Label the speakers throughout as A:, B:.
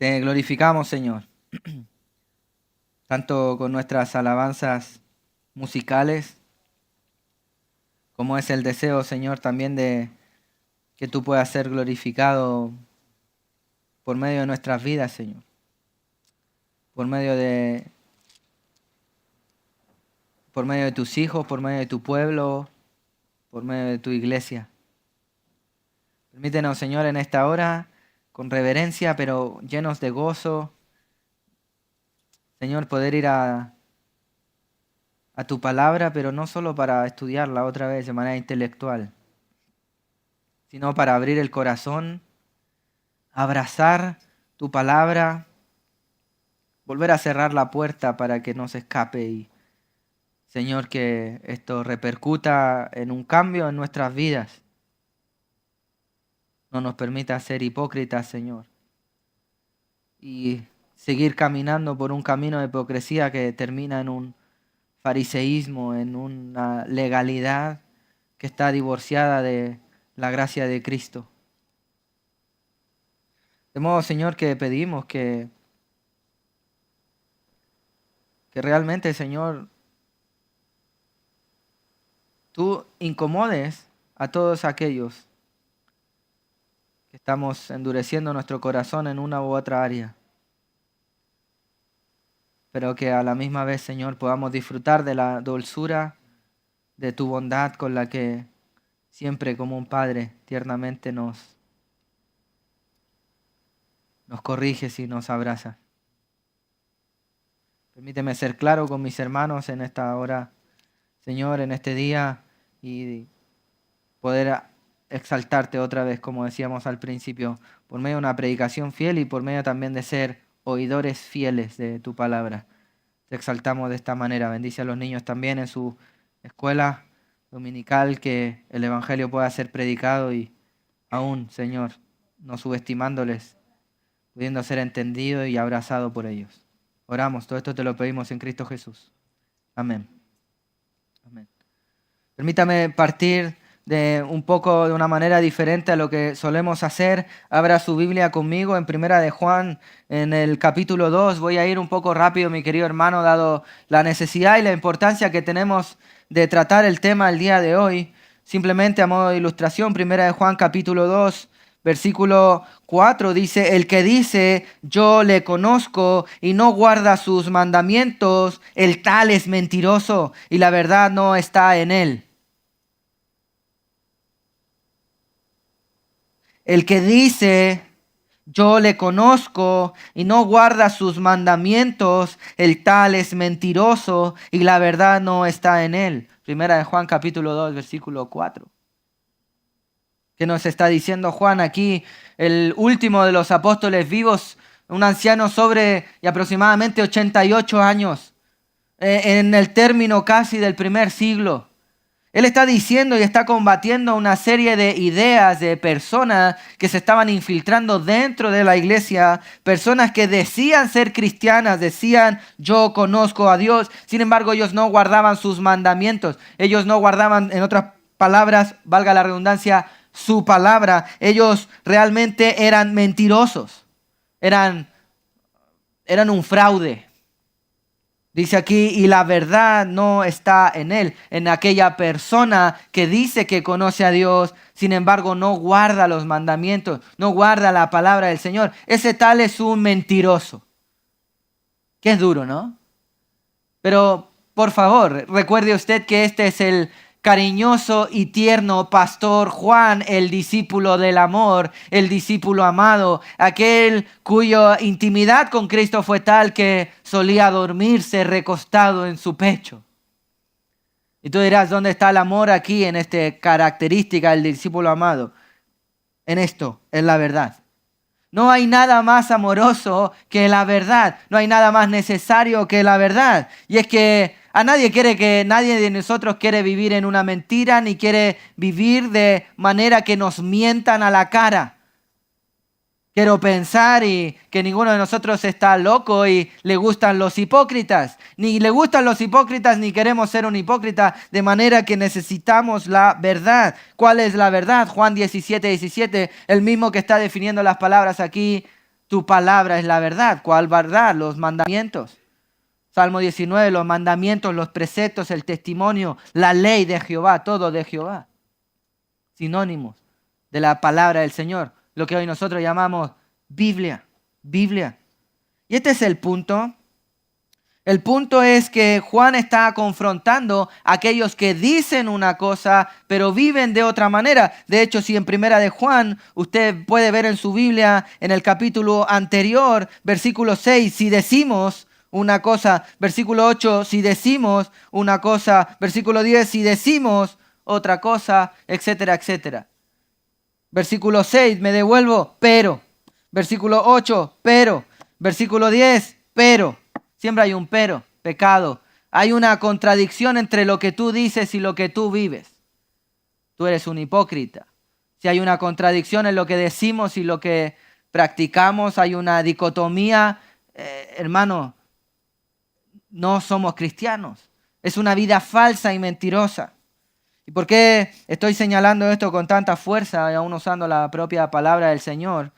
A: Te glorificamos, Señor, tanto con nuestras alabanzas musicales, como es el deseo, Señor, también de que tú puedas ser glorificado por medio de nuestras vidas, Señor, por medio de, por medio de tus hijos, por medio de tu pueblo, por medio de tu iglesia. Permítenos, Señor, en esta hora, con reverencia, pero llenos de gozo, Señor, poder ir a tu palabra, pero no solo para estudiarla otra vez de manera intelectual, sino para abrir el corazón, abrazar tu palabra, volver a cerrar la puerta para que no se escape y, Señor, que esto repercuta en un cambio en nuestras vidas. No nos permita ser hipócritas, Señor, y seguir caminando por un camino de hipocresía que termina en un fariseísmo, en una legalidad que está divorciada de la gracia de Cristo. De modo, Señor, que pedimos que realmente, Señor, tú incomodes a todos aquellos que estamos endureciendo nuestro corazón en una u otra área, pero que a la misma vez, Señor, podamos disfrutar de la dulzura de tu bondad con la que siempre como un padre tiernamente nos corriges y nos abrazas. Permíteme ser claro con mis hermanos en esta hora, Señor, en este día, y poder exaltarte otra vez, como decíamos al principio, por medio de una predicación fiel y por medio también de ser oidores fieles de tu palabra. Te exaltamos de esta manera. Bendice a los niños también en su escuela dominical, que el Evangelio pueda ser predicado y aún, Señor, no subestimándoles, pudiendo ser entendido y abrazado por ellos. Oramos, todo esto te lo pedimos en Cristo Jesús. Amén. Amén. Permítame partir de un poco de una manera diferente a lo que solemos hacer. Abra su Biblia conmigo en Primera de Juan, en el capítulo 2. Voy a ir un poco rápido, mi querido hermano, dado la necesidad y la importancia que tenemos de tratar el tema el día de hoy. Simplemente a modo de ilustración, Primera de Juan, capítulo 2. Versículo 4 dice, el que dice, yo le conozco y no guarda sus mandamientos, el tal es mentiroso y la verdad no está en él. El que dice, yo le conozco y no guarda sus mandamientos, el tal es mentiroso y la verdad no está en él. Primera de Juan capítulo 2, versículo 4. ¿Qué nos está diciendo Juan aquí? El último de los apóstoles vivos, un anciano sobre y aproximadamente 88 años, en el término casi del primer siglo. Él está diciendo y está combatiendo una serie de ideas de personas que se estaban infiltrando dentro de la iglesia, personas que decían ser cristianas, decían yo conozco a Dios, sin embargo ellos no guardaban sus mandamientos, ellos no guardaban, en otras palabras, valga la redundancia, su palabra, ellos realmente eran mentirosos, eran un fraude. Dice aquí, y la verdad no está en él, en aquella persona que dice que conoce a Dios, sin embargo no guarda los mandamientos, no guarda la palabra del Señor. Ese tal es un mentiroso. Que es duro, ¿no? Pero por favor, recuerde usted que este es el cariñoso y tierno pastor Juan, el discípulo del amor, el discípulo amado, aquel cuya intimidad con Cristo fue tal que solía dormirse recostado en su pecho. Y tú dirás, ¿dónde está el amor aquí en esta característica del discípulo amado? En esto, en la verdad. No hay nada más amoroso que la verdad. No hay nada más necesario que la verdad. Y es que nadie de nosotros quiere vivir en una mentira, ni quiere vivir de manera que nos mientan a la cara. Quiero pensar y que ninguno de nosotros está loco y le gustan los hipócritas. Ni le gustan los hipócritas ni queremos ser un hipócrita, de manera que necesitamos la verdad. ¿Cuál es la verdad? Juan 17:17, el mismo que está definiendo las palabras aquí. Tu palabra es la verdad. ¿Cuál verdad? Los mandamientos. Salmo 19, los mandamientos, los preceptos, el testimonio, la ley de Jehová, todo de Jehová. Sinónimos de la palabra del Señor. Lo que hoy nosotros llamamos Biblia. Biblia. Y este es el punto. El punto es que Juan está confrontando a aquellos que dicen una cosa, pero viven de otra manera. De hecho, si en primera de Juan, usted puede ver en su Biblia, en el capítulo anterior, versículo 6, si decimos una cosa, versículo 8, si decimos una cosa, versículo 10, si decimos otra cosa, etcétera, etcétera. Versículo 6, me devuelvo, pero. Versículo 8, pero. Versículo 10, pero. Siempre hay un pero, pecado. Hay una contradicción entre lo que tú dices y lo que tú vives. Tú eres un hipócrita. Si hay una contradicción en lo que decimos y lo que practicamos, hay una dicotomía, hermano, no somos cristianos. Es una vida falsa y mentirosa. ¿Y por qué estoy señalando esto con tanta fuerza y aún usando la propia palabra del Señor?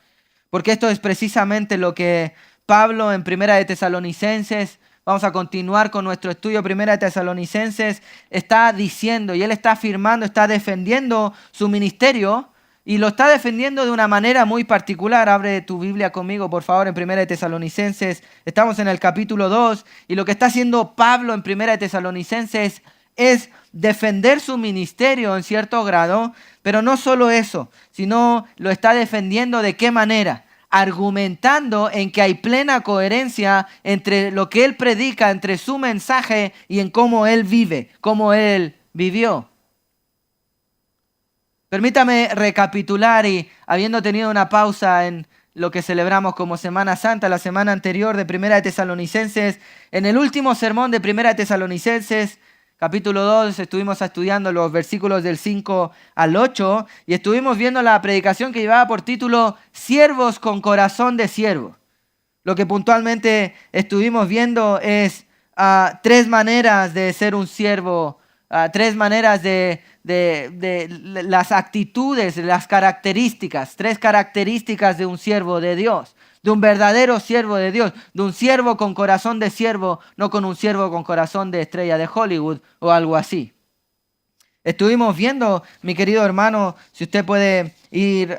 A: Porque esto es precisamente lo que Pablo en Primera de Tesalonicenses, vamos a continuar con nuestro estudio Primera de Tesalonicenses, está diciendo y él está afirmando, está defendiendo su ministerio y lo está defendiendo de una manera muy particular. Abre tu Biblia conmigo, por favor, en Primera de Tesalonicenses. Estamos en el capítulo 2 y lo que está haciendo Pablo en Primera de Tesalonicenses es defender su ministerio en cierto grado, pero no solo eso, sino lo está defendiendo de qué manera, argumentando en que hay plena coherencia entre lo que él predica, entre su mensaje y en cómo él vive, cómo él vivió. Permítame recapitular y habiendo tenido una pausa en lo que celebramos como Semana Santa, la semana anterior de Primera de Tesalonicenses, en el último sermón de Primera de Tesalonicenses, capítulo 2, estuvimos estudiando los versículos del 5 al 8 y estuvimos viendo la predicación que llevaba por título Siervos con corazón de siervo. Lo que puntualmente estuvimos viendo es tres maneras de ser un siervo, tres maneras de las actitudes, las características, tres características de un siervo de Dios. De un verdadero siervo de Dios, de un siervo con corazón de siervo, no con un siervo con corazón de estrella de Hollywood o algo así. Estuvimos viendo, mi querido hermano, si usted puede ir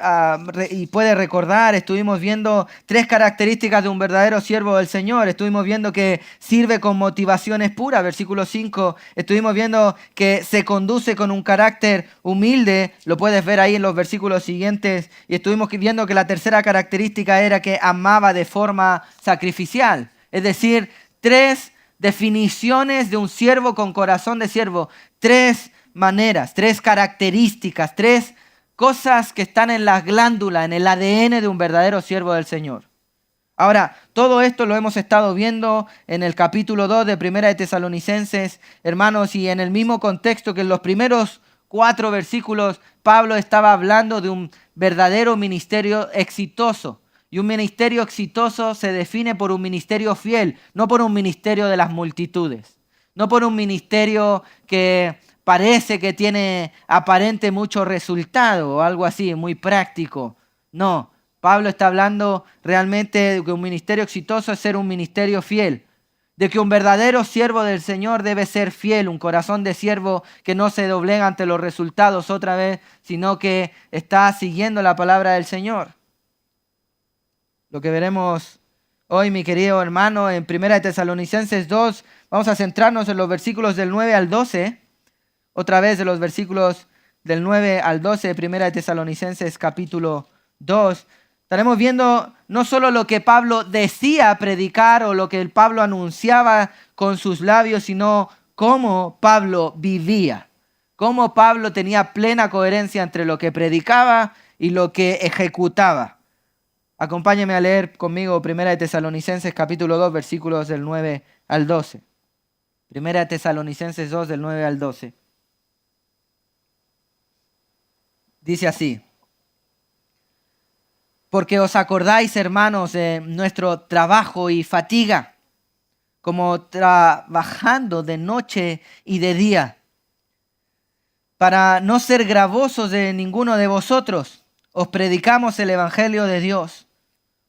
A: y puede recordar, estuvimos viendo tres características de un verdadero siervo del Señor. Estuvimos viendo que sirve con motivaciones puras, versículo 5. Estuvimos viendo que se conduce con un carácter humilde, lo puedes ver ahí en los versículos siguientes. Y estuvimos viendo que la tercera característica era que amaba de forma sacrificial. Es decir, tres definiciones de un siervo con corazón de siervo, tres maneras, tres características, tres cosas que están en la glándula, en el ADN de un verdadero siervo del Señor. Ahora, todo esto lo hemos estado viendo en el capítulo 2 de Primera de Tesalonicenses, hermanos, y en el mismo contexto que en los primeros 4 versículos, Pablo estaba hablando de un verdadero ministerio exitoso. Y un ministerio exitoso se define por un ministerio fiel, no por un ministerio de las multitudes, no por un ministerio que parece que tiene aparente mucho resultado o algo así, muy práctico. No, Pablo está hablando realmente de que un ministerio exitoso es ser un ministerio fiel, de que un verdadero siervo del Señor debe ser fiel, un corazón de siervo que no se doblega ante los resultados otra vez, sino que está siguiendo la palabra del Señor. Lo que veremos hoy, mi querido hermano, en 1 Tesalonicenses 2, vamos a centrarnos en los versículos del 9 al 12. Otra vez de los versículos del 9 al 12 de 1 Tesalonicenses capítulo 2. Estaremos viendo no solo lo que Pablo decía predicar o lo que el Pablo anunciaba con sus labios, sino cómo Pablo vivía. Cómo Pablo tenía plena coherencia entre lo que predicaba y lo que ejecutaba. Acompáñeme a leer conmigo 1 Tesalonicenses capítulo 2, versículos del 9 al 12. 1 Tesalonicenses 2, del 9 al 12. Dice así: porque os acordáis, hermanos, de nuestro trabajo y fatiga, como trabajando de noche y de día, para no ser gravosos de ninguno de vosotros, os predicamos el Evangelio de Dios,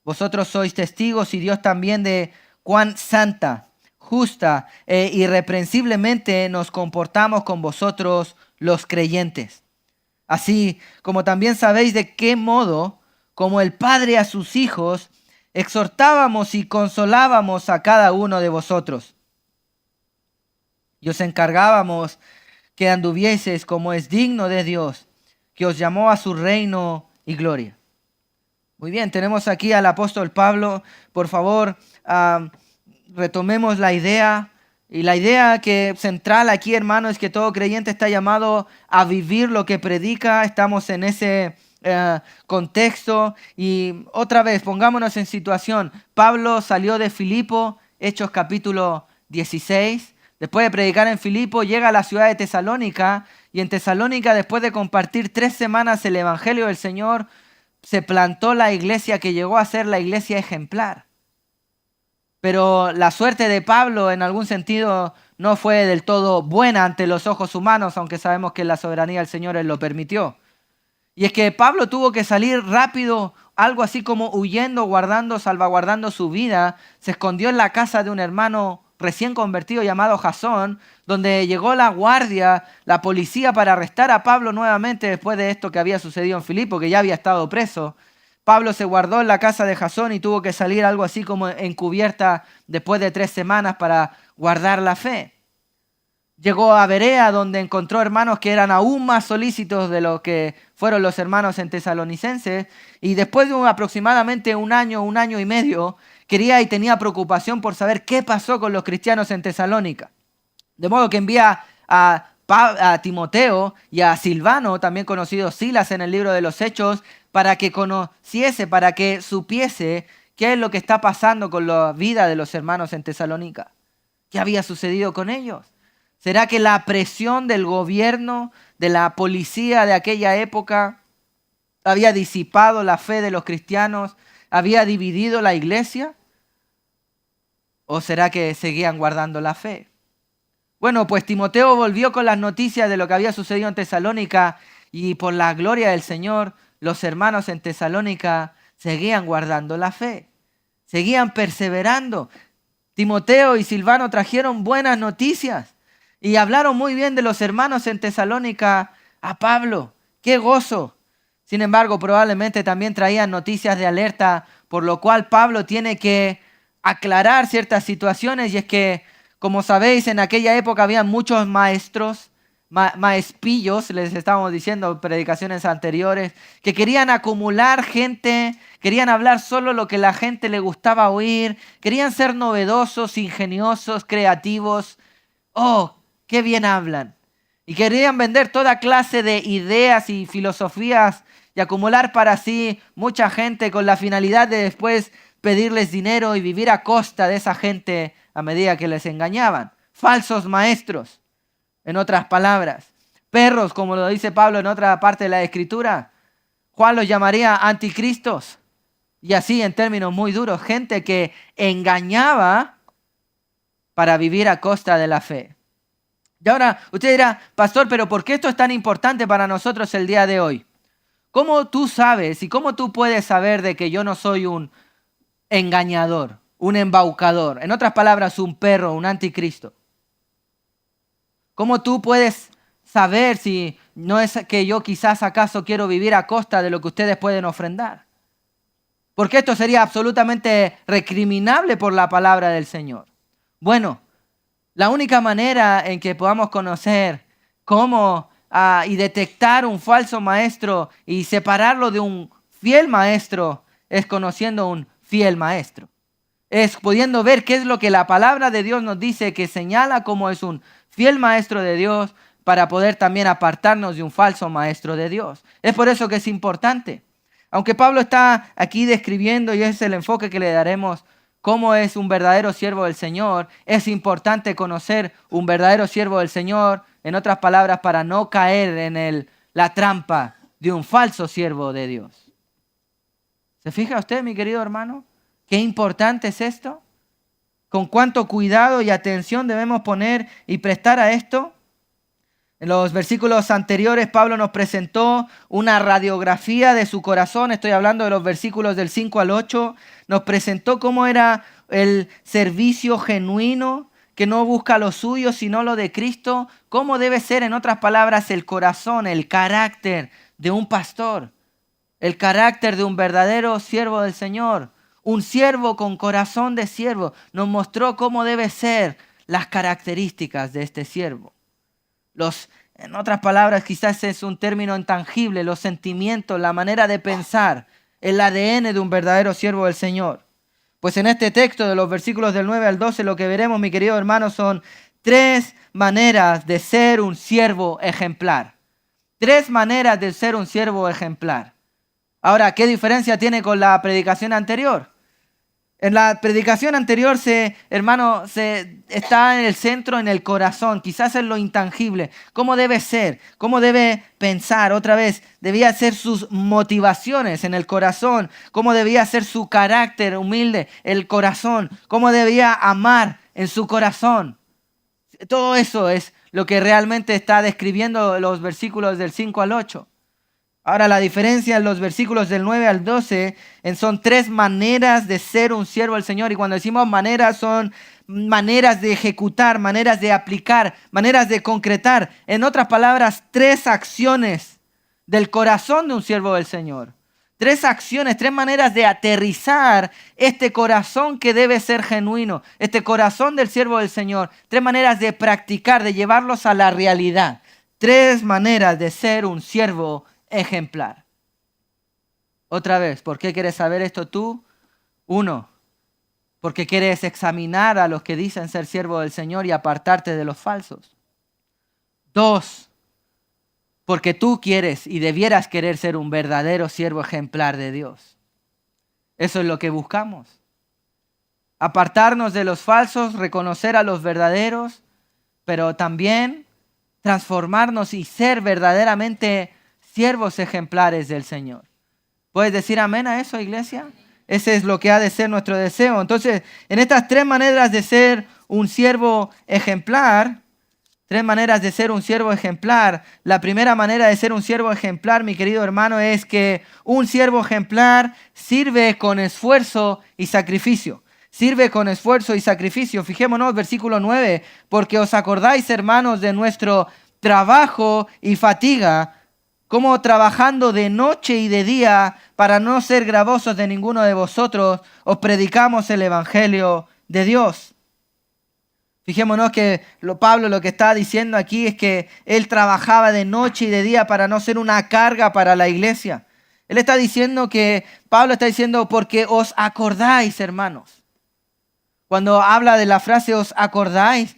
A: Vosotros sois testigos y Dios también de cuán santa, justa e irreprensiblemente nos comportamos con vosotros los creyentes. Así como también sabéis de qué modo, como el Padre a sus hijos, exhortábamos y consolábamos a cada uno de vosotros. Y os encargábamos que anduvieseis como es digno de Dios, que os llamó a su reino y gloria. Muy bien, tenemos aquí al apóstol Pablo. Por favor, retomemos la idea. Y la idea que central aquí, hermano, es que todo creyente está llamado a vivir lo que predica. Estamos en ese contexto. Y otra vez, pongámonos en situación. Pablo salió de Filipo, Hechos capítulo 16. Después de predicar en Filipo, llega a la ciudad de Tesalónica. Y en Tesalónica, después de compartir 3 semanas el evangelio del Señor, se plantó la iglesia que llegó a ser la iglesia ejemplar. Pero la suerte de Pablo en algún sentido no fue del todo buena ante los ojos humanos, aunque sabemos que la soberanía del Señor él lo permitió. Y es que Pablo tuvo que salir rápido, algo así como huyendo, salvaguardando su vida. Se escondió en la casa de un hermano recién convertido llamado Jasón, donde llegó la guardia, la policía, para arrestar a Pablo nuevamente después de esto que había sucedido en Filipo, que ya había estado preso. Pablo se guardó en la casa de Jasón y tuvo que salir algo así como encubierta después de 3 semanas para guardar la fe. Llegó a Berea, donde encontró hermanos que eran aún más solícitos de lo que fueron los hermanos en Tesalonicenses, y después de aproximadamente un año y medio, quería y tenía preocupación por saber qué pasó con los cristianos en Tesalónica. De modo que envía a Timoteo y a Silvano, también conocido Silas en el libro de los Hechos, para que conociese, para que supiese qué es lo que está pasando con la vida de los hermanos en Tesalónica. ¿Qué había sucedido con ellos? ¿Será que la presión del gobierno, de la policía de aquella época, había disipado la fe de los cristianos, había dividido la iglesia? ¿O será que seguían guardando la fe? Bueno, pues Timoteo volvió con las noticias de lo que había sucedido en Tesalónica, y por la gloria del Señor, los hermanos en Tesalónica seguían guardando la fe, seguían perseverando. Timoteo y Silvano trajeron buenas noticias y hablaron muy bien de los hermanos en Tesalónica a Pablo. ¡Qué gozo! Sin embargo, probablemente también traían noticias de alerta, por lo cual Pablo tiene que aclarar ciertas situaciones. Y es que, como sabéis, en aquella época había muchos maestros, maespillos, les estábamos diciendo en predicaciones anteriores, que querían acumular gente, querían hablar solo lo que la gente le gustaba oír, querían ser novedosos, ingeniosos, creativos. ¡Oh, qué bien hablan! Y querían vender toda clase de ideas y filosofías y acumular para sí mucha gente con la finalidad de después pedirles dinero y vivir a costa de esa gente a medida que les engañaban. Falsos maestros, en otras palabras. Perros, como lo dice Pablo en otra parte de la Escritura. Juan los llamaría anticristos. Y así en términos muy duros, gente que engañaba para vivir a costa de la fe. Y ahora usted dirá, pastor, pero ¿por qué esto es tan importante para nosotros el día de hoy? ¿Cómo tú sabes y cómo tú puedes saber de que yo no soy un engañador, un embaucador? En otras palabras, un perro, un anticristo. ¿Cómo tú puedes saber si no es que yo quizás acaso quiero vivir a costa de lo que ustedes pueden ofrendar? Porque esto sería absolutamente recriminable por la palabra del Señor. Bueno, la única manera en que podamos conocer cómo y detectar un falso maestro y separarlo de un fiel maestro es conociendo un fiel maestro. Es pudiendo ver qué es lo que la palabra de Dios nos dice, que señala cómo es un fiel maestro de Dios, para poder también apartarnos de un falso maestro de Dios. Es por eso que es importante. Aunque Pablo está aquí describiendo, y ese es el enfoque que le daremos, cómo es un verdadero siervo del Señor, es importante conocer un verdadero siervo del Señor, en otras palabras, para no caer en la trampa de un falso siervo de Dios. ¿Se fija usted, mi querido hermano? ¿Qué importante es esto? ¿Con cuánto cuidado y atención debemos poner y prestar a esto? En los versículos anteriores, Pablo nos presentó una radiografía de su corazón. Estoy hablando de los versículos del 5 al 8. Nos presentó cómo era el servicio genuino, que no busca lo suyo, sino lo de Cristo. Cómo debe ser, en otras palabras, el corazón, el carácter de un pastor. El carácter de un verdadero siervo del Señor. Un siervo con corazón de siervo. Nos mostró cómo debe ser las características de este siervo. En otras palabras, quizás es un término intangible, los sentimientos, la manera de pensar, el ADN de un verdadero siervo del Señor. Pues en este texto de los versículos del 9 al 12, lo que veremos, mi querido hermano, son 3 maneras de ser un siervo ejemplar. 3 maneras de ser un siervo ejemplar. Ahora, ¿qué diferencia tiene con la predicación anterior? En la predicación anterior, está en el centro, en el corazón, quizás en lo intangible. ¿Cómo debe ser? ¿Cómo debe pensar? Otra vez, debía ser sus motivaciones en el corazón. ¿Cómo debía ser su carácter humilde, el corazón? ¿Cómo debía amar en su corazón? Todo eso es lo que realmente está describiendo los versículos del 5 al 8. Ahora, la diferencia en los versículos del 9 al 12 son 3 maneras de ser un siervo del Señor. Y cuando decimos maneras, son maneras de ejecutar, maneras de aplicar, maneras de concretar. En otras palabras, 3 acciones del corazón de un siervo del Señor. 3 acciones, 3 maneras de aterrizar este corazón que debe ser genuino, este corazón del siervo del Señor. 3 maneras de practicar, de llevarlos a la realidad. 3 maneras de ser un siervo ejemplar. Otra vez, ¿por qué quieres saber esto tú? 1, porque quieres examinar a los que dicen ser siervos del Señor y apartarte de los falsos. 2, porque tú quieres y debieras querer ser un verdadero siervo ejemplar de Dios. Eso es lo que buscamos. Apartarnos de los falsos, reconocer a los verdaderos, pero también transformarnos y ser verdaderamente siervos ejemplares del Señor. ¿Puedes decir amén a eso, iglesia? Ese es lo que ha de ser nuestro deseo. Entonces, en estas 3 maneras de ser un siervo ejemplar, 3 maneras de ser un siervo ejemplar. La primera manera de ser un siervo ejemplar, mi querido hermano, es que un siervo ejemplar sirve con esfuerzo y sacrificio. Sirve con esfuerzo y sacrificio. Fijémonos, versículo 9. Porque os acordáis, hermanos, de nuestro trabajo y fatiga, como trabajando de noche y de día para no ser gravosos de ninguno de vosotros, os predicamos el evangelio de Dios. Fijémonos que Pablo lo que está diciendo aquí es que él trabajaba de noche y de día para no ser una carga para la iglesia. Pablo está diciendo, porque os acordáis, hermanos. Cuando habla de la frase os acordáis,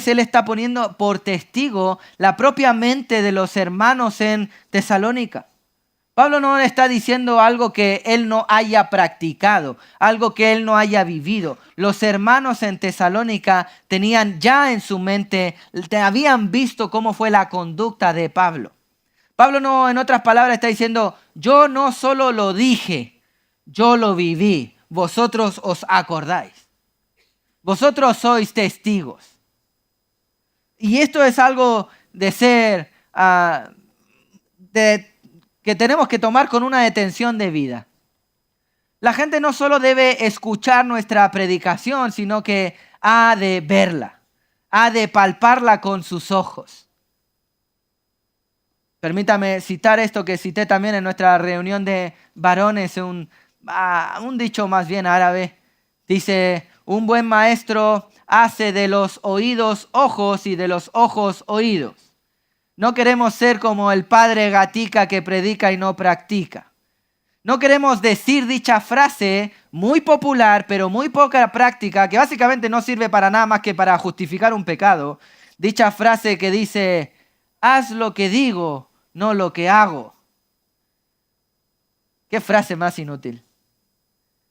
A: él está poniendo por testigo la propia mente de los hermanos en Tesalónica. Pablo no está diciendo algo que él no haya practicado, algo que él no haya vivido. Los hermanos en Tesalónica tenían ya en su mente, habían visto cómo fue la conducta de Pablo. Pablo no, en otras palabras, está diciendo, yo no solo lo dije, yo lo viví, vosotros os acordáis. Vosotros sois testigos. Y esto es algo de ser, que tenemos que tomar con una detención de vida. La gente no solo debe escuchar nuestra predicación, sino que ha de verla, ha de palparla con sus ojos. Permítame citar esto que cité también en nuestra reunión de varones, un dicho más bien árabe. Dice, un buen maestro hace de los oídos ojos y de los ojos oídos. No queremos ser como el padre Gatica que predica y no practica. No queremos decir dicha frase muy popular, pero muy poca práctica, que básicamente no sirve para nada más que para justificar un pecado. Dicha frase que dice, haz lo que digo, no lo que hago. ¿Qué frase más inútil?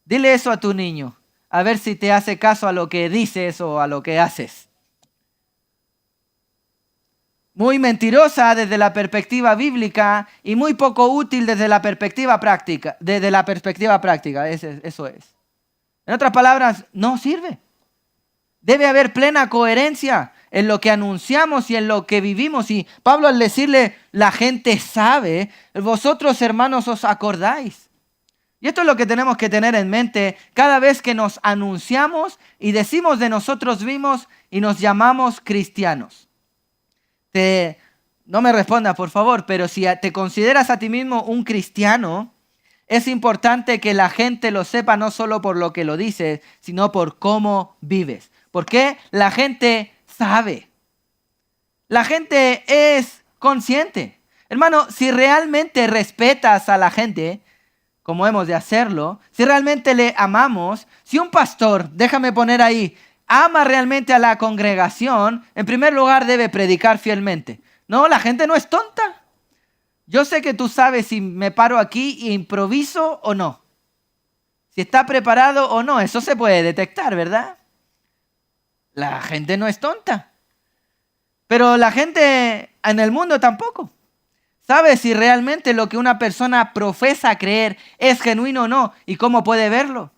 A: Dile eso a tu niño, a ver si te hace caso a lo que dices o a lo que haces. Muy mentirosa desde la perspectiva bíblica y muy poco útil desde la perspectiva práctica. Eso es. En otras palabras, no sirve. Debe haber plena coherencia en lo que anunciamos y en lo que vivimos. Y Pablo, al decirle, la gente sabe, vosotros, hermanos, os acordáis. Y esto es lo que tenemos que tener en mente cada vez que nos anunciamos y decimos de nosotros mismos y nos llamamos cristianos. No me respondas, por favor, pero si te consideras a ti mismo un cristiano, es importante que la gente lo sepa no solo por lo que lo dices, sino por cómo vives. ¿Por qué? La gente sabe. La gente es consciente. Hermano, si realmente respetas a la gente, como hemos de hacerlo, si realmente le amamos, si un pastor, déjame poner ahí, ama realmente a la congregación, en primer lugar debe predicar fielmente. No, la gente no es tonta. Yo sé que tú sabes si me paro aquí e improviso o no. Si está preparado o no, eso se puede detectar, ¿verdad? La gente no es tonta. Pero la gente en el mundo tampoco. ¿Sabe si realmente lo que una persona profesa creer es genuino o no? ¿Y cómo puede verlo?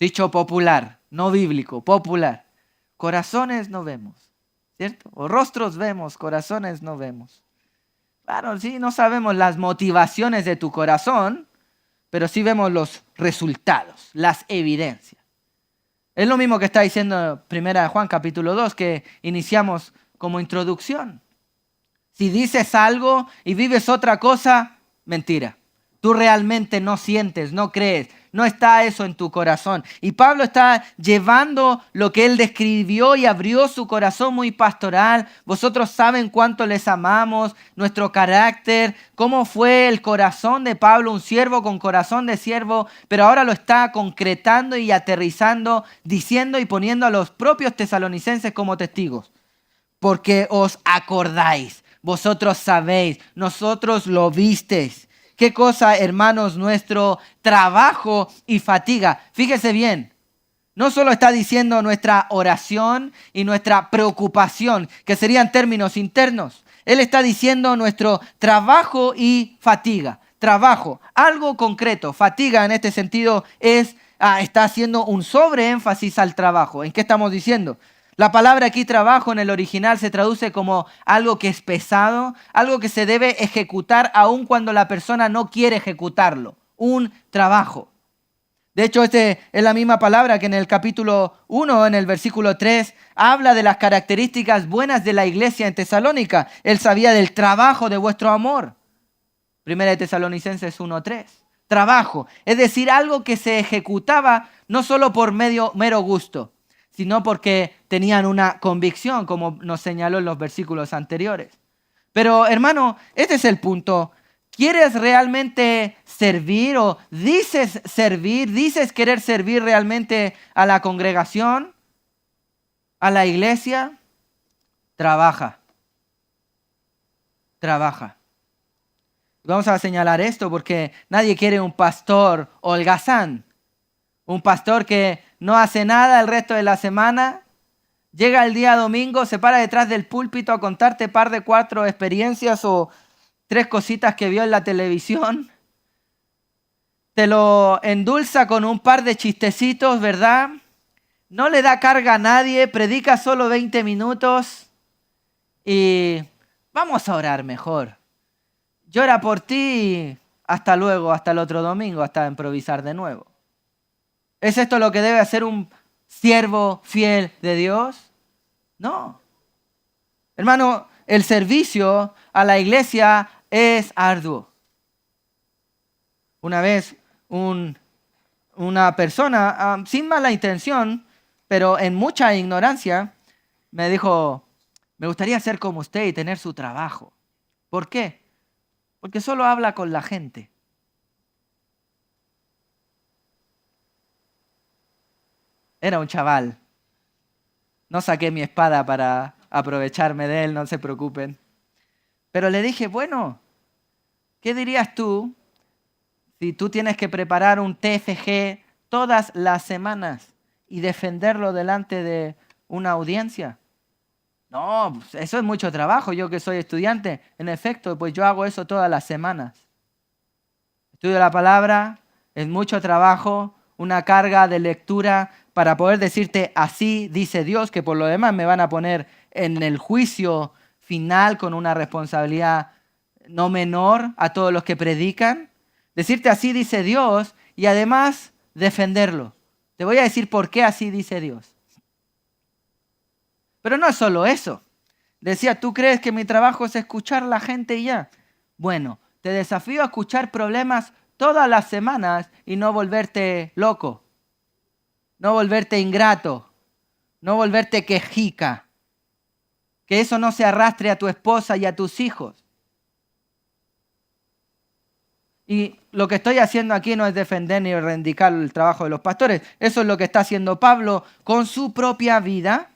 A: Dicho popular, no bíblico, popular. Corazones no vemos, ¿cierto? O rostros vemos, corazones no vemos. Claro, sí, no sabemos las motivaciones de tu corazón, pero sí vemos los resultados, las evidencias. Es lo mismo que está diciendo 1 Juan capítulo 2, que iniciamos como introducción. Si dices algo y vives otra cosa, mentira. Tú realmente no sientes, no crees, no está eso en tu corazón. Y Pablo está llevando lo que él describió y abrió su corazón muy pastoral. Vosotros saben cuánto les amamos, nuestro carácter, cómo fue el corazón de Pablo, un siervo con corazón de siervo, pero ahora lo está concretando y aterrizando, diciendo y poniendo a los propios tesalonicenses como testigos. Porque os acordáis, vosotros sabéis, nosotros lo visteis. ¿Qué cosa, hermanos, nuestro trabajo y fatiga? Fíjese bien, no solo está diciendo nuestra oración y nuestra preocupación, que serían términos internos. Él está diciendo nuestro trabajo y fatiga. Trabajo, algo concreto. Fatiga en este sentido está haciendo un sobreénfasis al trabajo. ¿En qué estamos diciendo? La palabra aquí trabajo en el original se traduce como algo que es pesado, algo que se debe ejecutar aun cuando la persona no quiere ejecutarlo. Un trabajo. De hecho, esta es la misma palabra que en el capítulo 1, en el versículo 3, habla de las características buenas de la iglesia en Tesalónica. Él sabía del trabajo de vuestro amor. Primera de Tesalonicenses 1:3. Trabajo, es decir, algo que se ejecutaba no solo por mero gusto, sino porque tenían una convicción, como nos señaló en los versículos anteriores. Pero, hermano, este es el punto. ¿Quieres realmente servir o dices servir, dices querer servir realmente a la congregación, a la iglesia? Trabaja. Trabaja. Vamos a señalar esto porque nadie quiere un pastor holgazán. Un pastor que no hace nada el resto de la semana, llega el día domingo, se para detrás del púlpito a contarte par de 4 experiencias o 3 cositas que vio en la televisión. Te lo endulza con un par de chistecitos, ¿verdad? No le da carga a nadie, predica solo 20 minutos y vamos a orar mejor. Llora por ti y hasta luego, hasta el otro domingo, hasta improvisar de nuevo. ¿Es esto lo que debe hacer un siervo fiel de Dios? No. Hermano, el servicio a la iglesia es arduo. Una vez una persona, sin mala intención, pero en mucha ignorancia, me dijo, me gustaría ser como usted y tener su trabajo. ¿Por qué? Porque solo habla con la gente. Era un chaval. No saqué mi espada para aprovecharme de él, no se preocupen. Pero le dije, bueno, ¿qué dirías tú si tú tienes que preparar un TFG todas las semanas y defenderlo delante de una audiencia? No, pues eso es mucho trabajo, yo que soy estudiante. En efecto, pues yo hago eso todas las semanas. Estudio la palabra, es mucho trabajo, una carga de lectura, para poder decirte así dice Dios, que por lo demás me van a poner en el juicio final con una responsabilidad no menor a todos los que predican. Decirte así dice Dios y además defenderlo. Te voy a decir por qué así dice Dios. Pero no es solo eso. Decía, ¿tú crees que mi trabajo es escuchar a la gente y ya? Bueno, te desafío a escuchar problemas todas las semanas y no volverte loco, no volverte ingrato, no volverte quejica. Que eso no se arrastre a tu esposa y a tus hijos. Y lo que estoy haciendo aquí no es defender ni reivindicar el trabajo de los pastores. Eso es lo que está haciendo Pablo con su propia vida,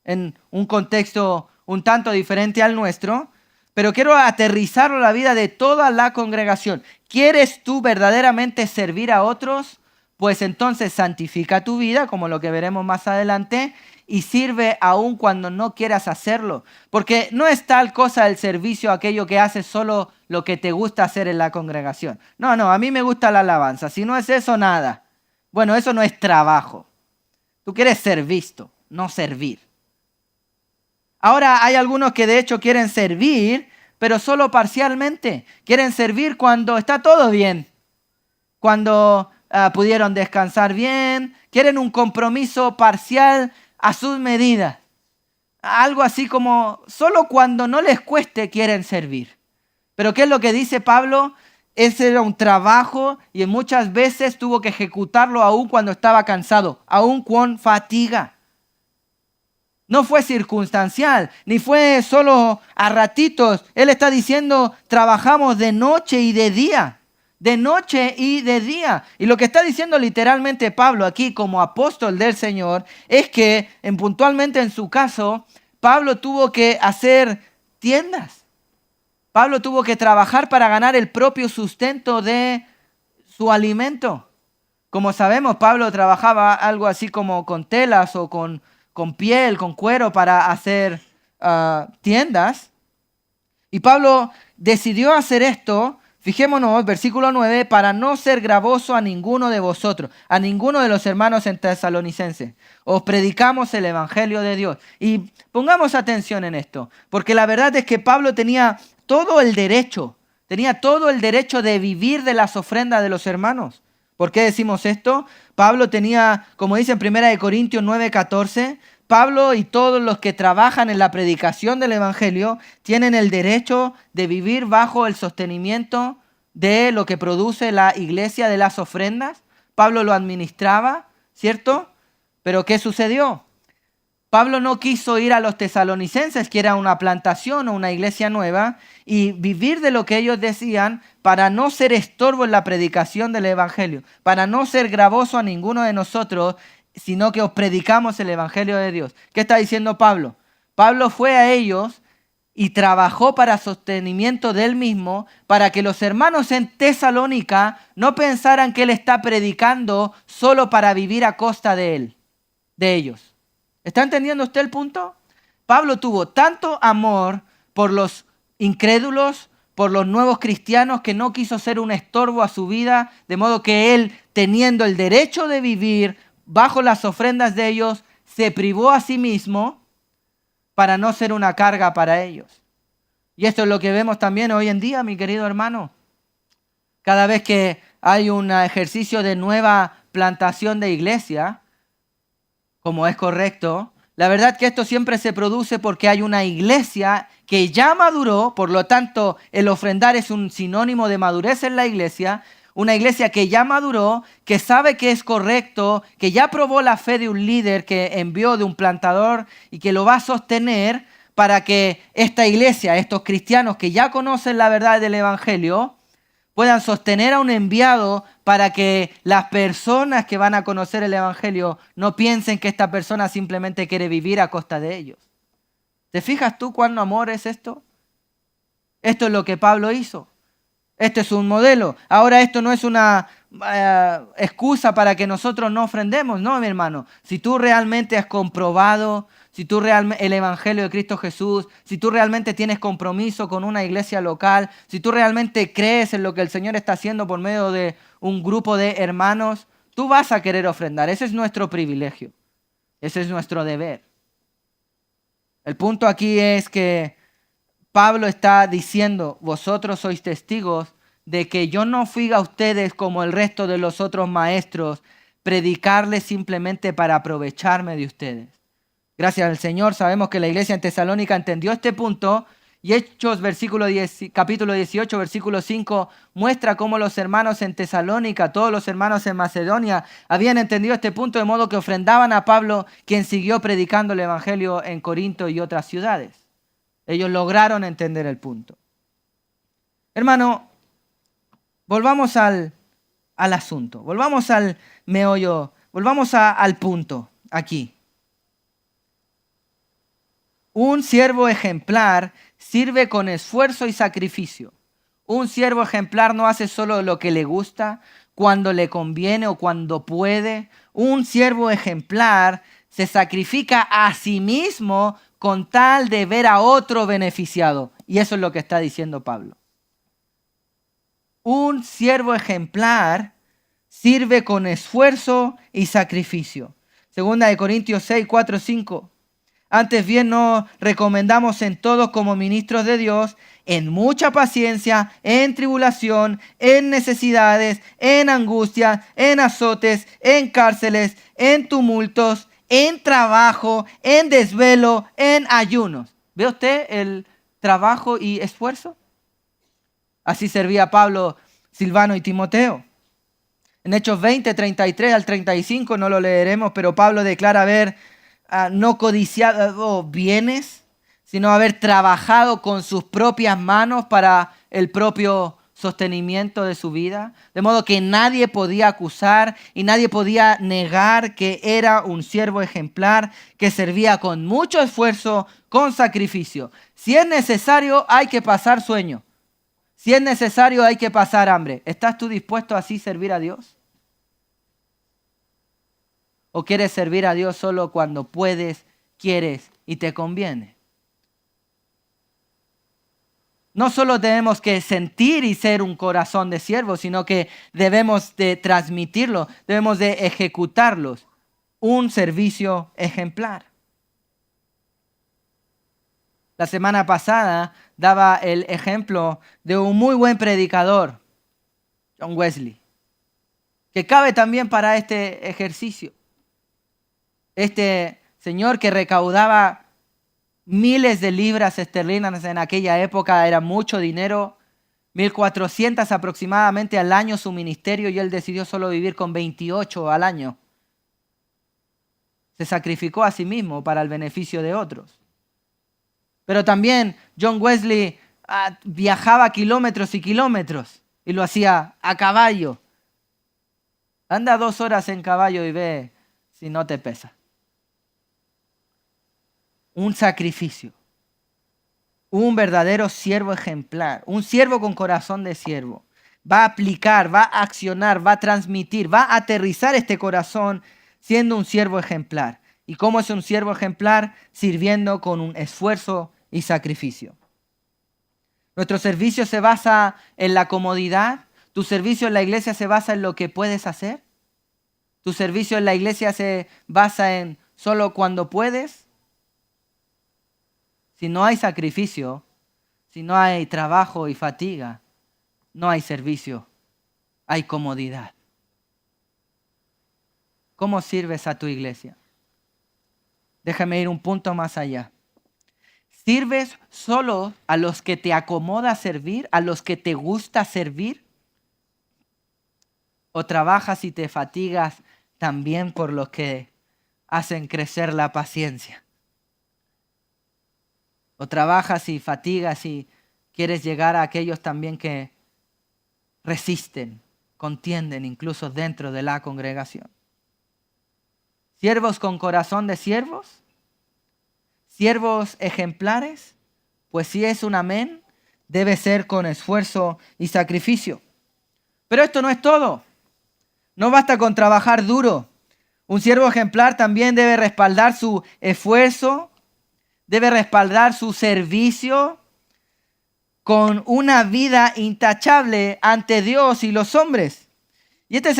A: en un contexto un tanto diferente al nuestro, pero quiero aterrizarlo a la vida de toda la congregación. ¿Quieres tú verdaderamente servir a otros? Pues entonces santifica tu vida, como lo que veremos más adelante, y sirve aún cuando no quieras hacerlo. Porque no es tal cosa el servicio aquello que haces solo lo que te gusta hacer en la congregación. No, a mí me gusta la alabanza. Si no es eso, nada. Bueno, eso no es trabajo. Tú quieres ser visto, no servir. Ahora hay algunos que de hecho quieren servir, pero solo parcialmente. Quieren servir cuando está todo bien, cuando pudieron descansar bien. Quieren un compromiso parcial a sus medidas. Algo así como solo cuando no les cueste quieren servir. Pero ¿qué es lo que dice Pablo? Ese era un trabajo y muchas veces tuvo que ejecutarlo aún cuando estaba cansado, aún con fatiga. No fue circunstancial, ni fue solo a ratitos. Él está diciendo, trabajamos de noche y de día. De noche y de día. Y lo que está diciendo literalmente Pablo aquí como apóstol del Señor es que, puntualmente en su caso, Pablo tuvo que hacer tiendas. Pablo tuvo que trabajar para ganar el propio sustento de su alimento. Como sabemos, Pablo trabajaba algo así como con telas o con piel, con cuero para hacer tiendas. Y Pablo decidió hacer esto, fijémonos, versículo 9, para no ser gravoso a ninguno de vosotros, a ninguno de los hermanos en Tesalonicense. Os predicamos el evangelio de Dios. Y pongamos atención en esto, porque la verdad es que Pablo tenía todo el derecho de vivir de las ofrendas de los hermanos. ¿Por qué decimos esto? Pablo tenía, como dice en 1 Corintios 9:14, Pablo y todos los que trabajan en la predicación del evangelio tienen el derecho de vivir bajo el sostenimiento de lo que produce la iglesia de las ofrendas. Pablo lo administraba, ¿cierto? Pero ¿qué sucedió? Pablo no quiso ir a los tesalonicenses, que era una plantación o una iglesia nueva, y vivir de lo que ellos decían para no ser estorbo en la predicación del evangelio, para no ser gravoso a ninguno de nosotros, sino que os predicamos el evangelio de Dios. ¿Qué está diciendo Pablo? Pablo fue a ellos y trabajó para sostenimiento de él mismo, para que los hermanos en Tesalónica no pensaran que él está predicando solo para vivir a costa de él, de ellos. ¿Está entendiendo usted el punto? Pablo tuvo tanto amor por los incrédulos, por los nuevos cristianos, que no quiso ser un estorbo a su vida, de modo que él, teniendo el derecho de vivir bajo las ofrendas de ellos, se privó a sí mismo para no ser una carga para ellos. Y esto es lo que vemos también hoy en día, mi querido hermano. Cada vez que hay un ejercicio de nueva plantación de iglesia, como es correcto, la verdad que esto siempre se produce porque hay una iglesia que ya maduró, por lo tanto el ofrendar es un sinónimo de madurez en la iglesia, una iglesia que ya maduró, que sabe que es correcto, que ya probó la fe de un líder que envió, de un plantador, y que lo va a sostener para que esta iglesia, estos cristianos que ya conocen la verdad del evangelio, puedan sostener a un enviado para que las personas que van a conocer el evangelio no piensen que esta persona simplemente quiere vivir a costa de ellos. ¿Te fijas tú cuán amor es esto? Esto es lo que Pablo hizo. Este es un modelo. Ahora esto no es una excusa para que nosotros no ofrendemos, no, mi hermano. Si tú realmente has comprobado, si tú realmente el evangelio de Cristo Jesús, si tú realmente tienes compromiso con una iglesia local, si tú realmente crees en lo que el Señor está haciendo por medio de un grupo de hermanos, tú vas a querer ofrendar. Ese es nuestro privilegio. Ese es nuestro deber. El punto aquí es que Pablo está diciendo, vosotros sois testigos de que yo no fui a ustedes como el resto de los otros maestros, predicarles simplemente para aprovecharme de ustedes. Gracias al Señor sabemos que la iglesia en Tesalónica entendió este punto y Hechos capítulo 18, versículo 5 muestra cómo los hermanos en Tesalónica, todos los hermanos en Macedonia habían entendido este punto de modo que ofrendaban a Pablo, quien siguió predicando el evangelio en Corinto y otras ciudades. Ellos lograron entender el punto. Hermano, volvamos al asunto, volvamos al meollo, volvamos al punto aquí. Un siervo ejemplar sirve con esfuerzo y sacrificio. Un siervo ejemplar no hace solo lo que le gusta, cuando le conviene o cuando puede. Un siervo ejemplar se sacrifica a sí mismo con tal de ver a otro beneficiado. Y eso es lo que está diciendo Pablo. Un siervo ejemplar sirve con esfuerzo y sacrificio. Segunda de Corintios 6, 4, 5. Antes bien nos recomendamos en todos como ministros de Dios, en mucha paciencia, en tribulación, en necesidades, en angustias, en azotes, en cárceles, en tumultos, en trabajo, en desvelo, en ayunos. ¿Ve usted el trabajo y esfuerzo? Así servía Pablo, Silvano y Timoteo. En Hechos 20, 33 al 35 no lo leeremos, pero Pablo declara haber no codiciado bienes, sino haber trabajado con sus propias manos para el propio sostenimiento de su vida. De modo que nadie podía acusar y nadie podía negar que era un siervo ejemplar que servía con mucho esfuerzo, con sacrificio. Si es necesario, hay que pasar sueño. Si es necesario, hay que pasar hambre. ¿Estás tú dispuesto así a servir a Dios? ¿O quieres servir a Dios solo cuando puedes, quieres y te conviene? No solo tenemos que sentir y ser un corazón de siervo, sino que debemos de transmitirlo, debemos de ejecutarlos. Un servicio ejemplar. La semana pasada daba el ejemplo de un muy buen predicador, John Wesley, que cabe también para este ejercicio. Este señor que recaudaba miles de libras esterlinas en aquella época, era mucho dinero, 1.400 aproximadamente al año su ministerio, y él decidió solo vivir con 28 al año. Se sacrificó a sí mismo para el beneficio de otros. Pero también John Wesley viajaba kilómetros y kilómetros y lo hacía a caballo. Anda 2 horas en caballo y ve si no te pesa. Un sacrificio. Un verdadero siervo ejemplar. Un siervo con corazón de siervo. Va a aplicar, va a accionar, va a transmitir, va a aterrizar este corazón siendo un siervo ejemplar. ¿Y cómo es un siervo ejemplar? Sirviendo con un esfuerzo y sacrificio. Nuestro servicio se basa en la comodidad. ¿Tu servicio en la iglesia se basa en lo que puedes hacer? ¿Tu servicio en la iglesia se basa en solo cuando puedes? Si no hay sacrificio, si no hay trabajo y fatiga, no hay servicio, hay comodidad. ¿Cómo sirves a tu iglesia? Déjame ir un punto más allá. ¿Sirves solo a los que te acomoda servir, a los que te gusta servir? ¿O trabajas y te fatigas también por los que hacen crecer la paciencia? ¿O trabajas y fatigas y quieres llegar a aquellos también que resisten, contienden incluso dentro de la congregación? ¿Siervos con corazón de siervos? ¿Siervos ejemplares? Pues si es un amén, debe ser con esfuerzo y sacrificio. Pero esto no es todo. No basta con trabajar duro. Un siervo ejemplar también debe respaldar su esfuerzo, debe respaldar su servicio con una vida intachable ante Dios y los hombres. Y esta es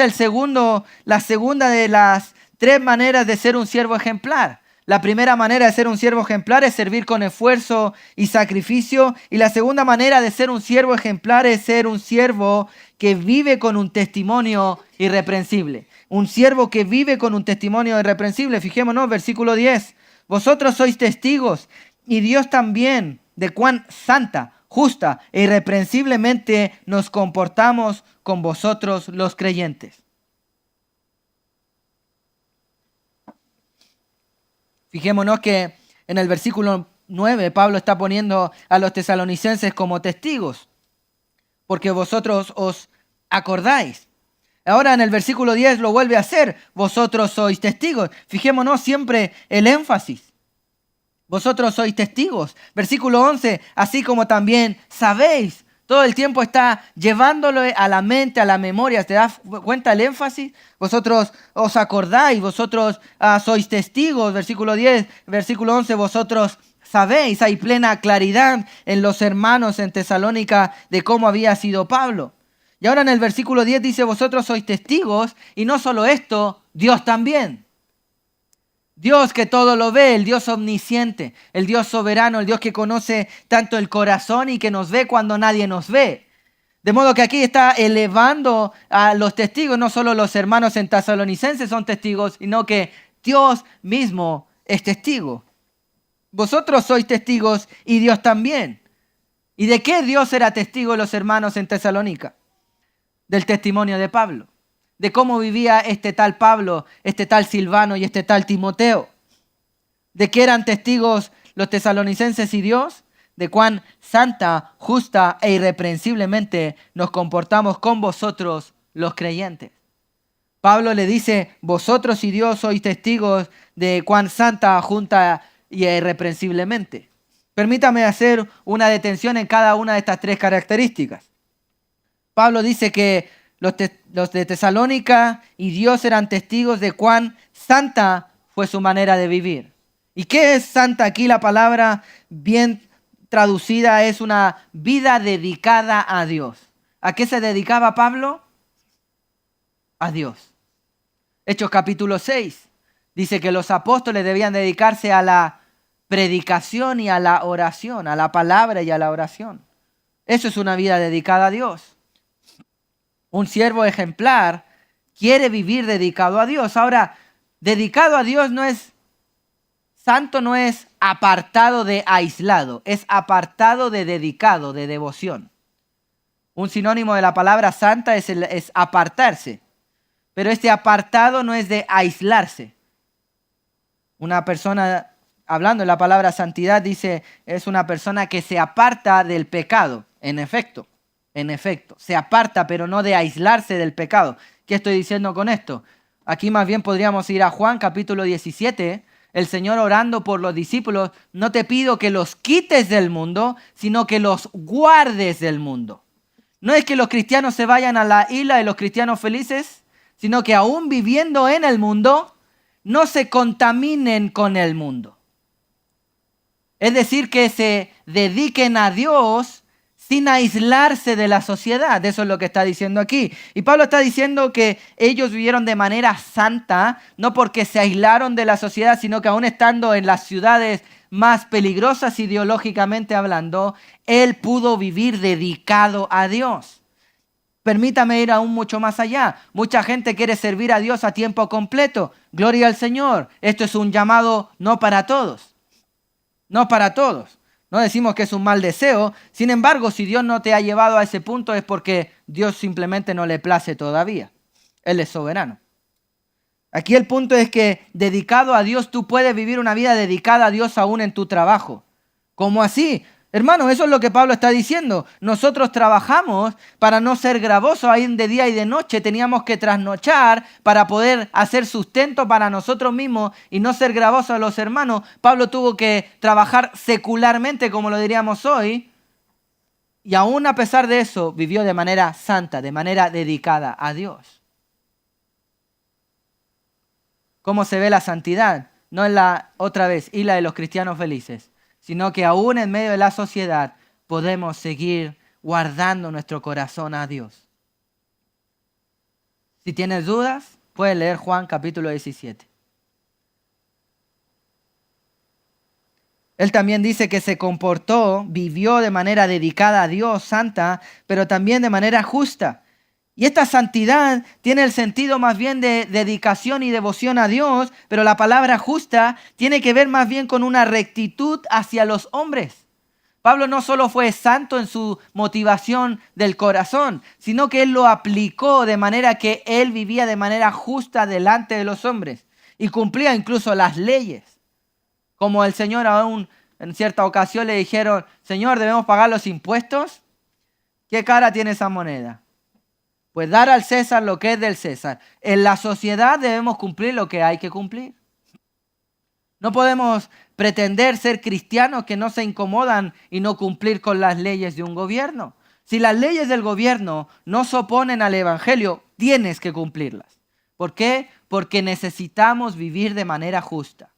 A: la segunda de las tres maneras de ser un siervo ejemplar. La primera manera de ser un siervo ejemplar es servir con esfuerzo y sacrificio. Y la segunda manera de ser un siervo ejemplar es ser un siervo que vive con un testimonio irreprensible. Un siervo que vive con un testimonio irreprensible. Fijémonos, versículo 10. Vosotros sois testigos y Dios también de cuán santa, justa e irreprensiblemente nos comportamos con vosotros los creyentes. Fijémonos que en el versículo 9 Pablo está poniendo a los tesalonicenses como testigos, porque vosotros os acordáis. Ahora en el versículo 10 lo vuelve a hacer, vosotros sois testigos. Fijémonos siempre el énfasis. Vosotros sois testigos. Versículo 11, así como también sabéis. Todo el tiempo está llevándolo a la mente, a la memoria. ¿Te das cuenta el énfasis? Vosotros os acordáis, vosotros sois testigos. Versículo 10, versículo 11, vosotros sabéis. Hay plena claridad en los hermanos en Tesalónica de cómo había sido Pablo. Y ahora en el versículo 10 dice, vosotros sois testigos. Y no solo esto, Dios también. Dios que todo lo ve, el Dios omnisciente, el Dios soberano, el Dios que conoce tanto el corazón y que nos ve cuando nadie nos ve. De modo que aquí está elevando a los testigos, no solo los hermanos en Tesalonicenses son testigos, sino que Dios mismo es testigo. Vosotros sois testigos y Dios también. ¿Y de qué Dios era testigo de los hermanos en Tesalónica? Del testimonio de Pablo. De cómo vivía este tal Pablo, este tal Silvano y este tal Timoteo. ¿De qué eran testigos los tesalonicenses y Dios? De cuán santa, justa e irreprensiblemente nos comportamos con vosotros los creyentes. Pablo le dice, vosotros y Dios sois testigos de cuán santa, justa y irreprensiblemente. Permítame hacer una detención en cada una de estas tres características. Pablo dice que los de Tesalónica y Dios eran testigos de cuán santa fue su manera de vivir. ¿Y qué es santa? Aquí la palabra bien traducida es una vida dedicada a Dios. ¿A qué se dedicaba Pablo? A Dios. Hechos capítulo 6 dice que los apóstoles debían dedicarse a la predicación y a la oración, a la palabra y a la oración. Eso es una vida dedicada a Dios. Un siervo ejemplar quiere vivir dedicado a Dios. Ahora, dedicado a Dios no es santo, no es apartado de aislado, es apartado de dedicado, de devoción. Un sinónimo de la palabra santa es apartarse, pero este apartado no es de aislarse. Una persona, hablando de la palabra santidad, dice, es una persona que se aparta del pecado, en efecto. En efecto, se aparta, pero no de aislarse del pecado. ¿Qué estoy diciendo con esto? Aquí más bien podríamos ir a Juan capítulo 17, el Señor orando por los discípulos, no te pido que los quites del mundo, sino que los guardes del mundo. No es que los cristianos se vayan a la isla de los cristianos felices, sino que aún viviendo en el mundo, no se contaminen con el mundo. Es decir, que se dediquen a Dios sin aislarse de la sociedad. Eso es lo que está diciendo aquí. Y Pablo está diciendo que ellos vivieron de manera santa, no porque se aislaron de la sociedad, sino que aún estando en las ciudades más peligrosas ideológicamente hablando, él pudo vivir dedicado a Dios. Permítame ir aún mucho más allá. Mucha gente quiere servir a Dios a tiempo completo. Gloria al Señor. Esto es un llamado no para todos. No para todos. No decimos que es un mal deseo. Sin embargo, si Dios no te ha llevado a ese punto es porque Dios simplemente no le place todavía. Él es soberano. Aquí el punto es que dedicado a Dios, tú puedes vivir una vida dedicada a Dios aún en tu trabajo. ¿Cómo así? Hermano, eso es lo que Pablo está diciendo. Nosotros trabajamos para no ser gravosos ahí de día y de noche. Teníamos que trasnochar para poder hacer sustento para nosotros mismos y no ser gravosos a los hermanos. Pablo tuvo que trabajar secularmente, como lo diríamos hoy. Y aún a pesar de eso, vivió de manera santa, de manera dedicada a Dios. ¿Cómo se ve la santidad? No es la, otra vez, isla de los cristianos felices, sino que aún en medio de la sociedad podemos seguir guardando nuestro corazón a Dios. Si tienes dudas, puedes leer Juan capítulo 17. Él también dice que se comportó, vivió de manera dedicada a Dios, santa, pero también de manera justa. Y esta santidad tiene el sentido más bien de dedicación y devoción a Dios, pero la palabra justa tiene que ver más bien con una rectitud hacia los hombres. Pablo no solo fue santo en su motivación del corazón, sino que él lo aplicó de manera que él vivía de manera justa delante de los hombres y cumplía incluso las leyes. Como el Señor aún en cierta ocasión le dijeron, Señor, ¿debemos pagar los impuestos? ¿Qué cara tiene esa moneda? Pues dar al César lo que es del César. En la sociedad debemos cumplir lo que hay que cumplir. No podemos pretender ser cristianos que no se incomodan y no cumplir con las leyes de un gobierno. Si las leyes del gobierno no se oponen al Evangelio, tienes que cumplirlas. ¿Por qué? Porque necesitamos vivir de manera justa.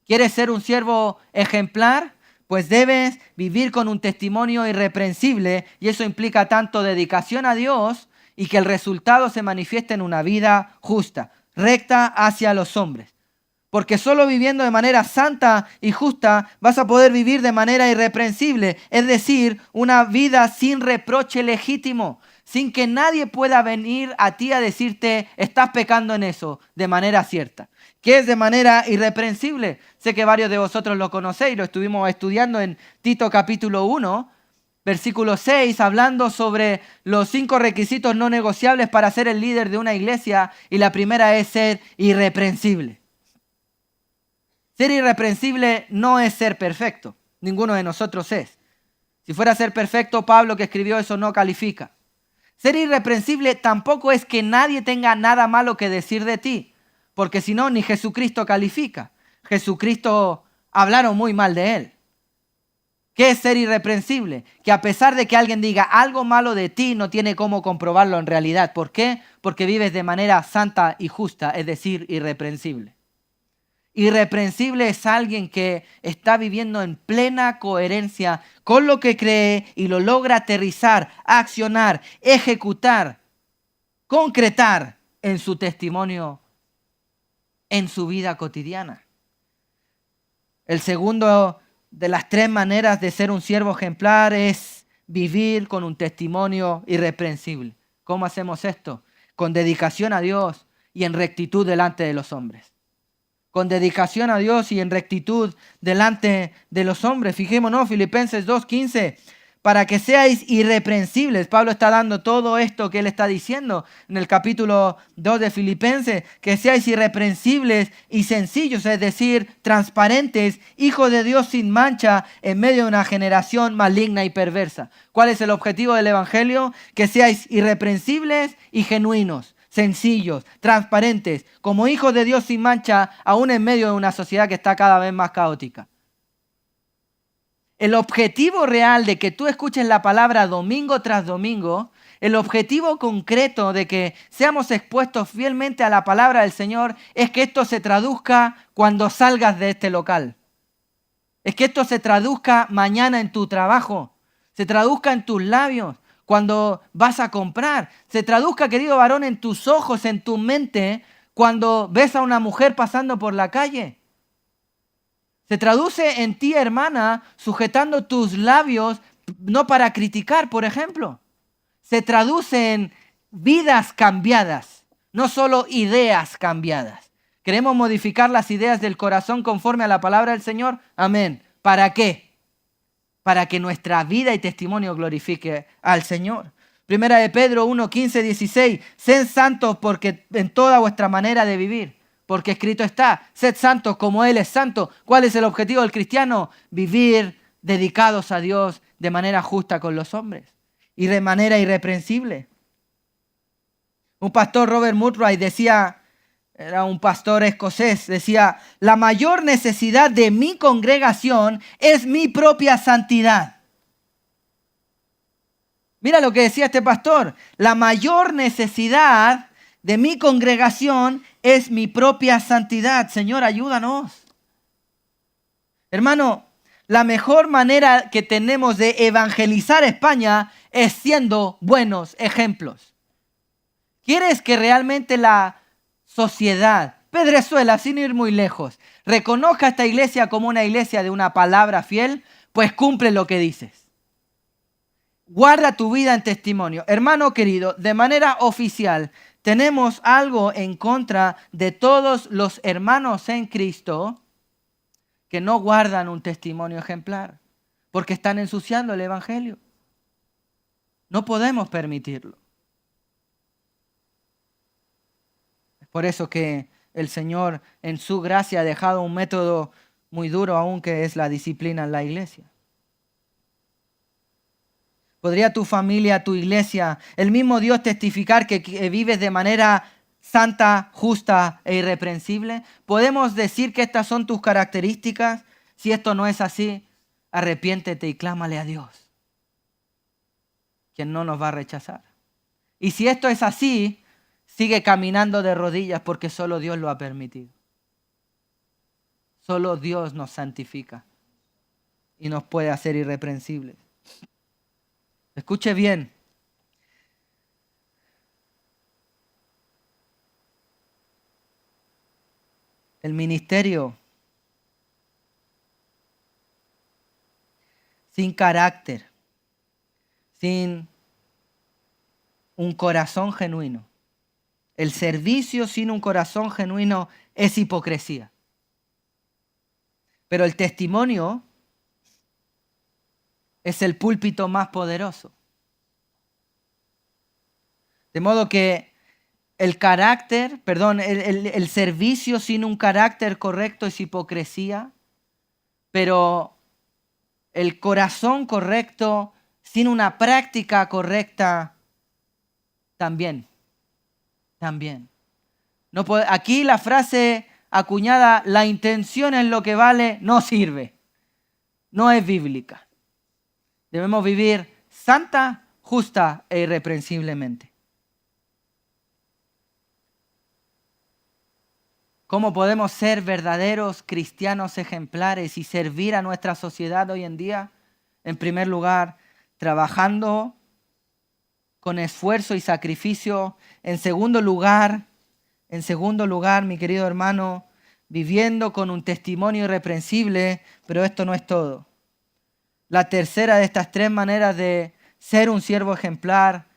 A: ¿Quieres ser un siervo ejemplar? Pues debes vivir con un testimonio irreprensible y eso implica tanto dedicación a Dios y que el resultado se manifieste en una vida justa, recta hacia los hombres. Porque solo viviendo de manera santa y justa vas a poder vivir de manera irreprensible, es decir, una vida sin reproche legítimo, sin que nadie pueda venir a ti a decirte, estás pecando en eso, de manera cierta. ¿Qué es de manera irreprensible? Sé que varios de vosotros lo conocéis, lo estuvimos estudiando en Tito capítulo 1, versículo 6, hablando sobre los 5 requisitos no negociables para ser el líder de una iglesia, y la primera es ser irreprensible. Ser irreprensible no es ser perfecto, ninguno de nosotros es. Si fuera a ser perfecto, Pablo que escribió eso no califica. Ser irreprensible tampoco es que nadie tenga nada malo que decir de ti, porque si no, ni Jesucristo califica. Jesucristo hablaron muy mal de él. ¿Qué es ser irreprensible? Que a pesar de que alguien diga algo malo de ti, no tiene cómo comprobarlo en realidad. ¿Por qué? Porque vives de manera santa y justa, es decir, irreprensible. Irreprensible es alguien que está viviendo en plena coherencia con lo que cree y lo logra aterrizar, accionar, ejecutar, concretar en su testimonio, en su vida cotidiana. El segundo de las 3 maneras de ser un siervo ejemplar es vivir con un testimonio irreprensible. ¿Cómo hacemos esto? Con dedicación a Dios y en rectitud delante de los hombres. Con dedicación a Dios y en rectitud delante de los hombres. Fijémonos, Filipenses 2:15, para que seáis irreprensibles. Pablo está dando todo esto que él está diciendo en el capítulo 2 de Filipenses, que seáis irreprensibles y sencillos, es decir, transparentes, hijos de Dios sin mancha en medio de una generación maligna y perversa. ¿Cuál es el objetivo del Evangelio? Que seáis irreprensibles y genuinos, sencillos, transparentes, como hijos de Dios sin mancha, aún en medio de una sociedad que está cada vez más caótica. El objetivo real de que tú escuches la palabra domingo tras domingo, el objetivo concreto de que seamos expuestos fielmente a la palabra del Señor, es que esto se traduzca cuando salgas de este local. Es que esto se traduzca mañana en tu trabajo, se traduzca en tus labios, cuando vas a comprar. Se traduzca, querido varón, en tus ojos, en tu mente, cuando ves a una mujer pasando por la calle. Se traduce en ti, hermana, sujetando tus labios, no para criticar, por ejemplo. Se traduce en vidas cambiadas, no solo ideas cambiadas. ¿Queremos modificar las ideas del corazón conforme a la palabra del Señor? Amén. ¿Para qué? Para que nuestra vida y testimonio glorifique al Señor. Primera de Pedro 1, 15, 16. Sed santos porque en toda vuestra manera de vivir. Porque escrito está, sed santos como Él es santo. ¿Cuál es el objetivo del cristiano? Vivir dedicados a Dios de manera justa con los hombres y de manera irreprensible. Un pastor, Robert Murray, decía, era un pastor escocés, decía, la mayor necesidad de mi congregación es mi propia santidad. Mira lo que decía este pastor, la mayor necesidad de mi congregación es mi propia santidad. Señor, ayúdanos. Hermano, la mejor manera que tenemos de evangelizar España es siendo buenos ejemplos. ¿Quieres que realmente la sociedad, Pedrezuela, sin ir muy lejos, reconozca a esta iglesia como una iglesia de una palabra fiel? Pues cumple lo que dices. Guarda tu vida en testimonio. Hermano querido, de manera oficial, tenemos algo en contra de todos los hermanos en Cristo que no guardan un testimonio ejemplar, porque están ensuciando el evangelio. No podemos permitirlo. Es por eso que el Señor en su gracia ha dejado un método muy duro aún, que es la disciplina en la iglesia. ¿Podría tu familia, tu iglesia, el mismo Dios testificar que vives de manera santa, justa e irreprensible? ¿Podemos decir que estas son tus características? Si esto no es así, arrepiéntete y clámale a Dios, quien no nos va a rechazar. Y si esto es así, sigue caminando de rodillas, porque solo Dios lo ha permitido. Solo Dios nos santifica y nos puede hacer irreprensibles. Escuche bien. El ministerio sin carácter, sin un corazón genuino, el servicio sin un corazón genuino es hipocresía. Pero el testimonio es el púlpito más poderoso. De modo que el servicio sin un carácter correcto es hipocresía, pero el corazón correcto sin una práctica correcta también. No puede, aquí la frase acuñada, la intención es lo que vale, no sirve. No es bíblica. Debemos vivir santa, justa e irreprensiblemente. ¿Cómo podemos ser verdaderos cristianos ejemplares y servir a nuestra sociedad hoy en día? En primer lugar, trabajando con esfuerzo y sacrificio. En segundo lugar, mi querido hermano, viviendo con un testimonio irreprensible, pero esto no es todo. La tercera de estas tres maneras de ser un siervo ejemplar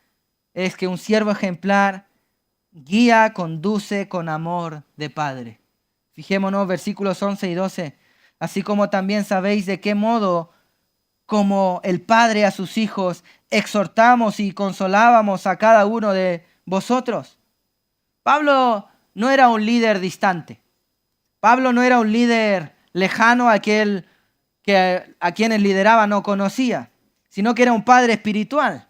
A: es que un siervo ejemplar guía, conduce con amor de padre. Fijémonos, versículos 11 y 12. Así como también sabéis de qué modo, como el Padre a sus hijos, exhortamos y consolábamos a cada uno de vosotros. Pablo no era un líder distante. Pablo no era un líder lejano, aquel que a quienes lideraba no conocía, sino que era un padre espiritual.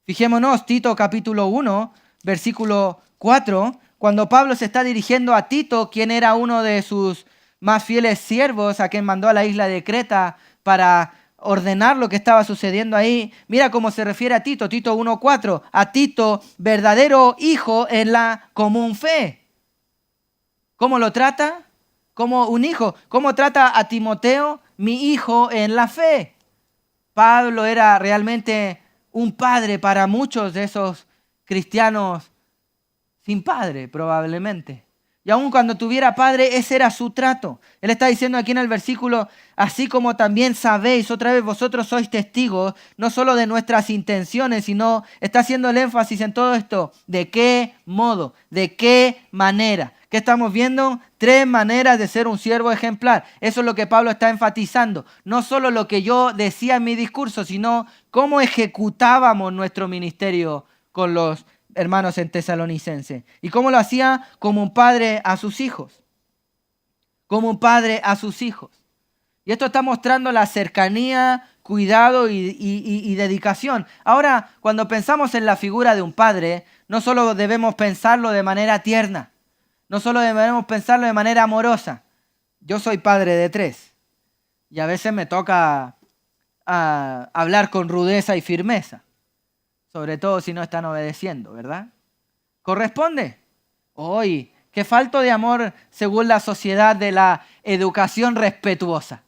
A: Fijémonos, Tito capítulo 1, versículo 4, cuando Pablo se está dirigiendo a Tito, quien era uno de sus más fieles siervos, a quien mandó a la isla de Creta para ordenar lo que estaba sucediendo ahí. Mira cómo se refiere a Tito, Tito 1:4, a Tito, verdadero hijo en la común fe. ¿Cómo lo trata? Como un hijo. ¿Cómo trata a Timoteo? Mi hijo en la fe. Pablo era realmente un padre para muchos de esos cristianos sin padre, probablemente. Y aun cuando tuviera padre, ese era su trato. Él está diciendo aquí en el versículo, así como también sabéis, otra vez vosotros sois testigos, no solo de nuestras intenciones, sino está haciendo el énfasis en todo esto. ¿De qué modo? ¿De qué manera? ¿Qué estamos viendo? Tres maneras de ser un siervo ejemplar. Eso es lo que Pablo está enfatizando. No solo lo que yo decía en mi discurso, sino cómo ejecutábamos nuestro ministerio con los hermanos en Tesalonicense. ¿Y cómo lo hacía? Como un padre a sus hijos. Como un padre a sus hijos. Y esto está mostrando la cercanía, cuidado y dedicación. Ahora, cuando pensamos en la figura de un padre, no solo debemos pensarlo de manera tierna, no solo debemos pensarlo de manera amorosa. Yo soy padre de 3 y a veces me toca hablar con rudeza y firmeza. Sobre todo si no están obedeciendo, ¿verdad? ¿Corresponde? Hoy, qué falto de amor según la sociedad de la educación respetuosa.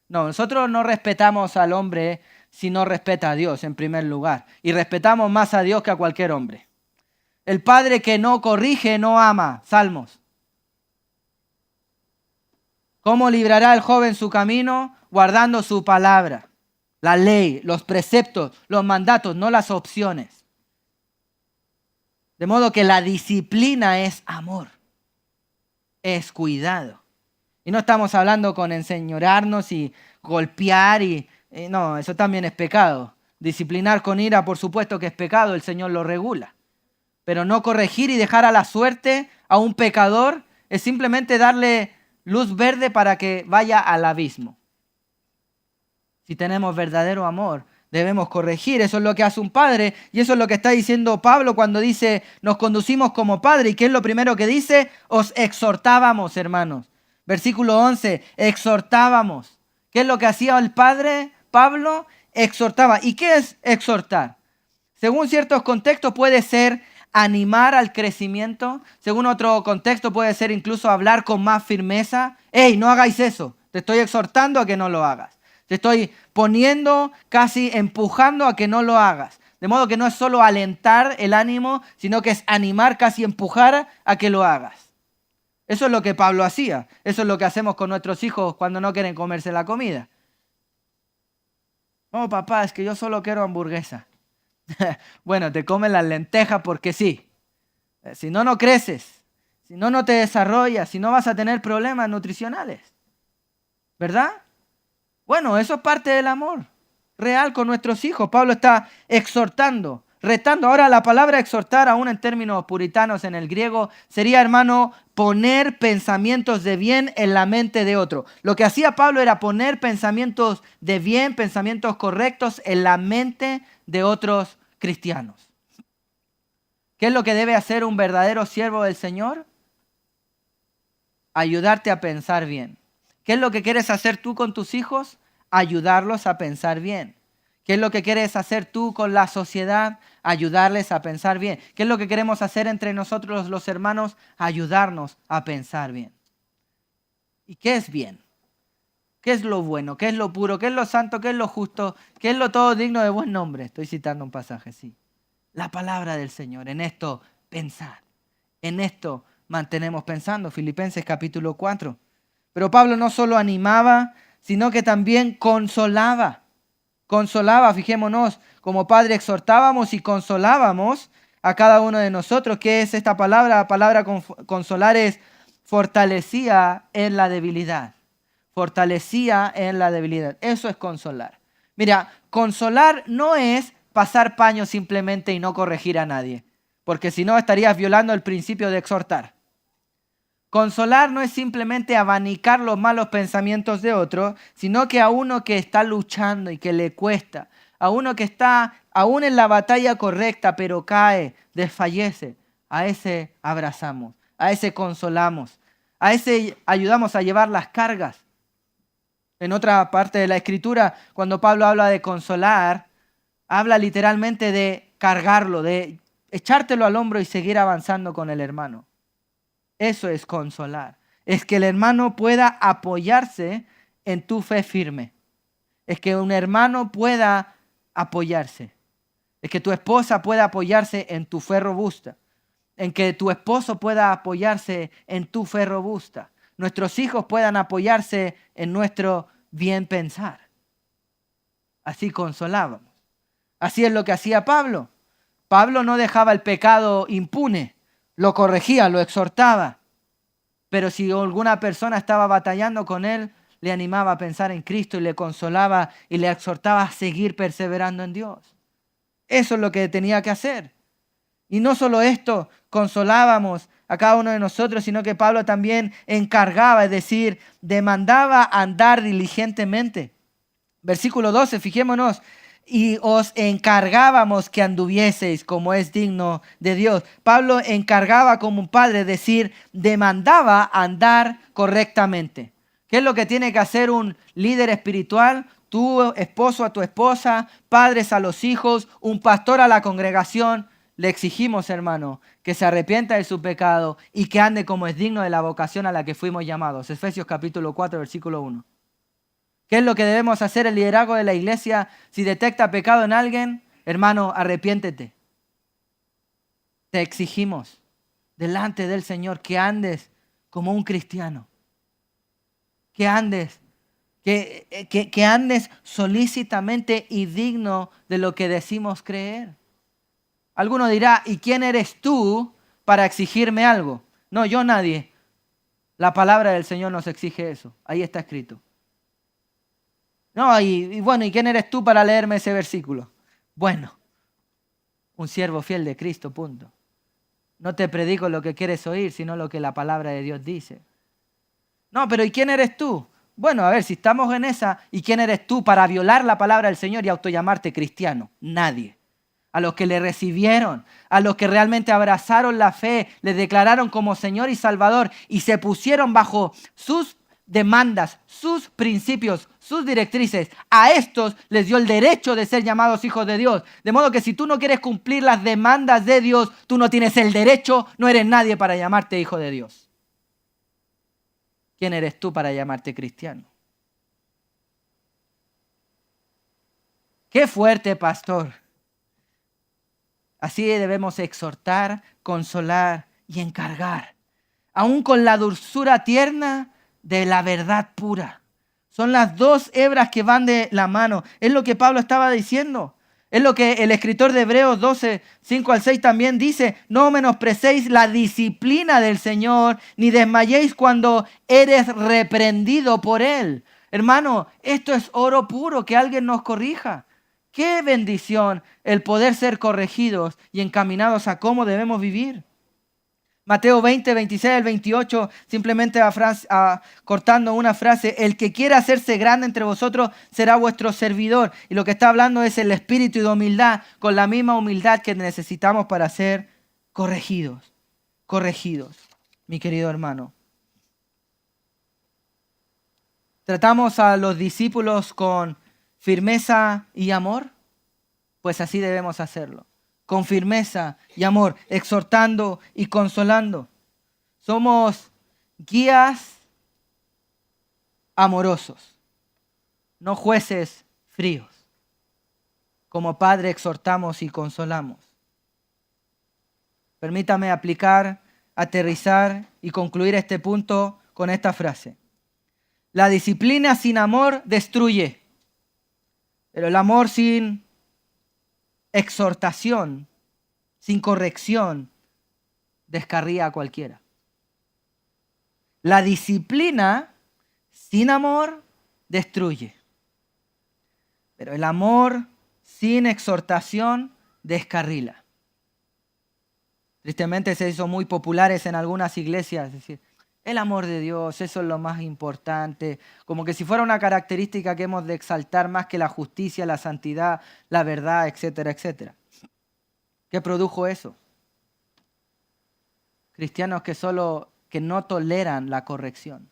A: No, nosotros no respetamos al hombre si no respeta a Dios en primer lugar. Y respetamos más a Dios que a cualquier hombre. El padre que no corrige no ama. Salmos. ¿Cómo librará el joven su camino? Guardando su palabra, la ley, los preceptos, los mandatos, no las opciones. De modo que la disciplina es amor, es cuidado. Y no estamos hablando con enseñorarnos y golpear no, eso también es pecado. Disciplinar con ira, por supuesto que es pecado, el Señor lo regula. Pero no corregir y dejar a la suerte a un pecador es simplemente darle luz verde para que vaya al abismo. Si tenemos verdadero amor, debemos corregir. Eso es lo que hace un padre y eso es lo que está diciendo Pablo cuando dice nos conducimos como padre. ¿Y qué es lo primero que dice? Os exhortábamos, hermanos. Versículo 11, exhortábamos. ¿Qué es lo que hacía el padre Pablo? Exhortaba. ¿Y qué es exhortar? Según ciertos contextos puede ser animar al crecimiento. Según otro contexto puede ser incluso hablar con más firmeza. ¡Ey, no hagáis eso! Te estoy exhortando a que no lo hagas. Te estoy poniendo, casi empujando a que no lo hagas. De modo que no es solo alentar el ánimo, sino que es animar, casi empujar a que lo hagas. Eso es lo que Pablo hacía. Eso es lo que hacemos con nuestros hijos cuando no quieren comerse la comida. No, papá, es que yo solo quiero hamburguesa. Bueno, te comes las lentejas porque sí. Si no, no creces. Si no, no te desarrollas. Si no, vas a tener problemas nutricionales. ¿Verdad? Bueno, eso es parte del amor real con nuestros hijos. Pablo está exhortando, retando. Ahora la palabra exhortar, aún en términos puritanos en el griego, sería, hermano, poner pensamientos de bien en la mente de otro. Lo que hacía Pablo era poner pensamientos de bien, pensamientos correctos en la mente de otros cristianos. ¿Qué es lo que debe hacer un verdadero siervo del Señor? Ayudarte a pensar bien. ¿Qué es lo que quieres hacer tú con tus hijos? Ayudarlos a pensar bien. ¿Qué es lo que quieres hacer tú con la sociedad? Ayudarles a pensar bien. ¿Qué es lo que queremos hacer entre nosotros los hermanos? Ayudarnos a pensar bien. ¿Y qué es bien? ¿Qué es lo bueno? ¿Qué es lo puro? ¿Qué es lo santo? ¿Qué es lo justo? ¿Qué es lo todo digno de buen nombre? Estoy citando un pasaje, sí. La palabra del Señor. En esto pensad. En esto mantenemos pensando. Filipenses capítulo 4. Pero Pablo no solo animaba, sino que también consolaba. Consolaba, fijémonos, como padre exhortábamos y consolábamos a cada uno de nosotros. ¿Qué es esta palabra? La palabra consolar es fortalecía en la debilidad. Fortalecía en la debilidad. Eso es consolar. Mira, consolar no es pasar paño simplemente y no corregir a nadie, porque si no estarías violando el principio de exhortar. Consolar no es simplemente abanicar los malos pensamientos de otro, sino que a uno que está luchando y que le cuesta, a uno que está aún en la batalla correcta, pero cae, desfallece, a ese abrazamos, a ese consolamos, a ese ayudamos a llevar las cargas. En otra parte de la Escritura, cuando Pablo habla de consolar, habla literalmente de cargarlo, de echártelo al hombro y seguir avanzando con el hermano. Eso es consolar. Es que el hermano pueda apoyarse en tu fe firme. Es que un hermano pueda apoyarse. Es que tu esposa pueda apoyarse en tu fe robusta. En que tu esposo pueda apoyarse en tu fe robusta. Nuestros hijos puedan apoyarse en nuestro bien pensar. Así consolábamos. Así es lo que hacía Pablo. Pablo no dejaba el pecado impune. Lo corregía, lo exhortaba. Pero si alguna persona estaba batallando con él, le animaba a pensar en Cristo y le consolaba y le exhortaba a seguir perseverando en Dios. Eso es lo que tenía que hacer. Y no solo esto, consolábamos a cada uno de nosotros, sino que Pablo también encargaba, es decir, demandaba andar diligentemente. Versículo 12, fijémonos. Y os encargábamos que anduvieseis como es digno de Dios. Pablo encargaba como un padre, es decir, demandaba andar correctamente. ¿Qué es lo que tiene que hacer un líder espiritual? Tu esposo a tu esposa, padres a los hijos, un pastor a la congregación. Le exigimos, hermano, que se arrepienta de su pecado y que ande como es digno de la vocación a la que fuimos llamados. Efesios capítulo 4, versículo 1. ¿Qué es lo que debemos hacer el liderazgo de la iglesia? Si detecta pecado en alguien, hermano, arrepiéntete. Te exigimos delante del Señor que andes como un cristiano, que andes, que andes solícitamente y digno de lo que decimos creer. Alguno dirá, ¿y quién eres tú para exigirme algo? No, yo nadie. La palabra del Señor nos exige eso. Ahí está escrito. No, y bueno, ¿y quién eres tú para leerme ese versículo? Bueno, un siervo fiel de Cristo, punto. No te predico lo que quieres oír, sino lo que la palabra de Dios dice. No, pero ¿y quién eres tú? Bueno, a ver, si estamos en esa, ¿y quién eres tú para violar la palabra del Señor y autollamarte cristiano? Nadie. A los que le recibieron, a los que realmente abrazaron la fe, le declararon como Señor y Salvador y se pusieron bajo sus demandas, sus principios, sus directrices. A estos les dio el derecho de ser llamados hijos de Dios. De modo que si tú no quieres cumplir las demandas de Dios, tú no tienes el derecho, no eres nadie para llamarte hijo de Dios. ¿Quién eres tú para llamarte cristiano? ¡Qué fuerte, pastor! Así debemos exhortar, consolar y encargar, aún con la dulzura tierna de la verdad pura. Son las dos hebras que van de la mano. Es lo que Pablo estaba diciendo. Es lo que el escritor de Hebreos 12, 5 al 6 también dice. No menosprecéis la disciplina del Señor, ni desmayéis cuando eres reprendido por Él. Hermano, esto es oro puro, que alguien nos corrija. Qué bendición el poder ser corregidos y encaminados a cómo debemos vivir. Mateo 20, 26 al 28, simplemente cortando una frase, el que quiera hacerse grande entre vosotros será vuestro servidor. Y lo que está hablando es el espíritu de humildad, con la misma humildad que necesitamos para ser corregidos. Corregidos, mi querido hermano. Tratamos a los discípulos con firmeza y amor, pues así debemos hacerlo. Con firmeza y amor, exhortando y consolando. Somos guías amorosos, no jueces fríos. Como padre exhortamos y consolamos. Permítame aplicar, aterrizar y concluir este punto con esta frase. La disciplina sin amor destruye, pero el amor sin exhortación, sin corrección, descarría a cualquiera. La disciplina sin amor destruye, pero el amor sin exhortación descarrila. Tristemente se hizo muy populares en algunas iglesias, es decir, el amor de Dios, eso es lo más importante, como que si fuera una característica que hemos de exaltar más que la justicia, la santidad, la verdad, etcétera, etcétera. ¿Qué produjo eso? Cristianos que no toleran la corrección,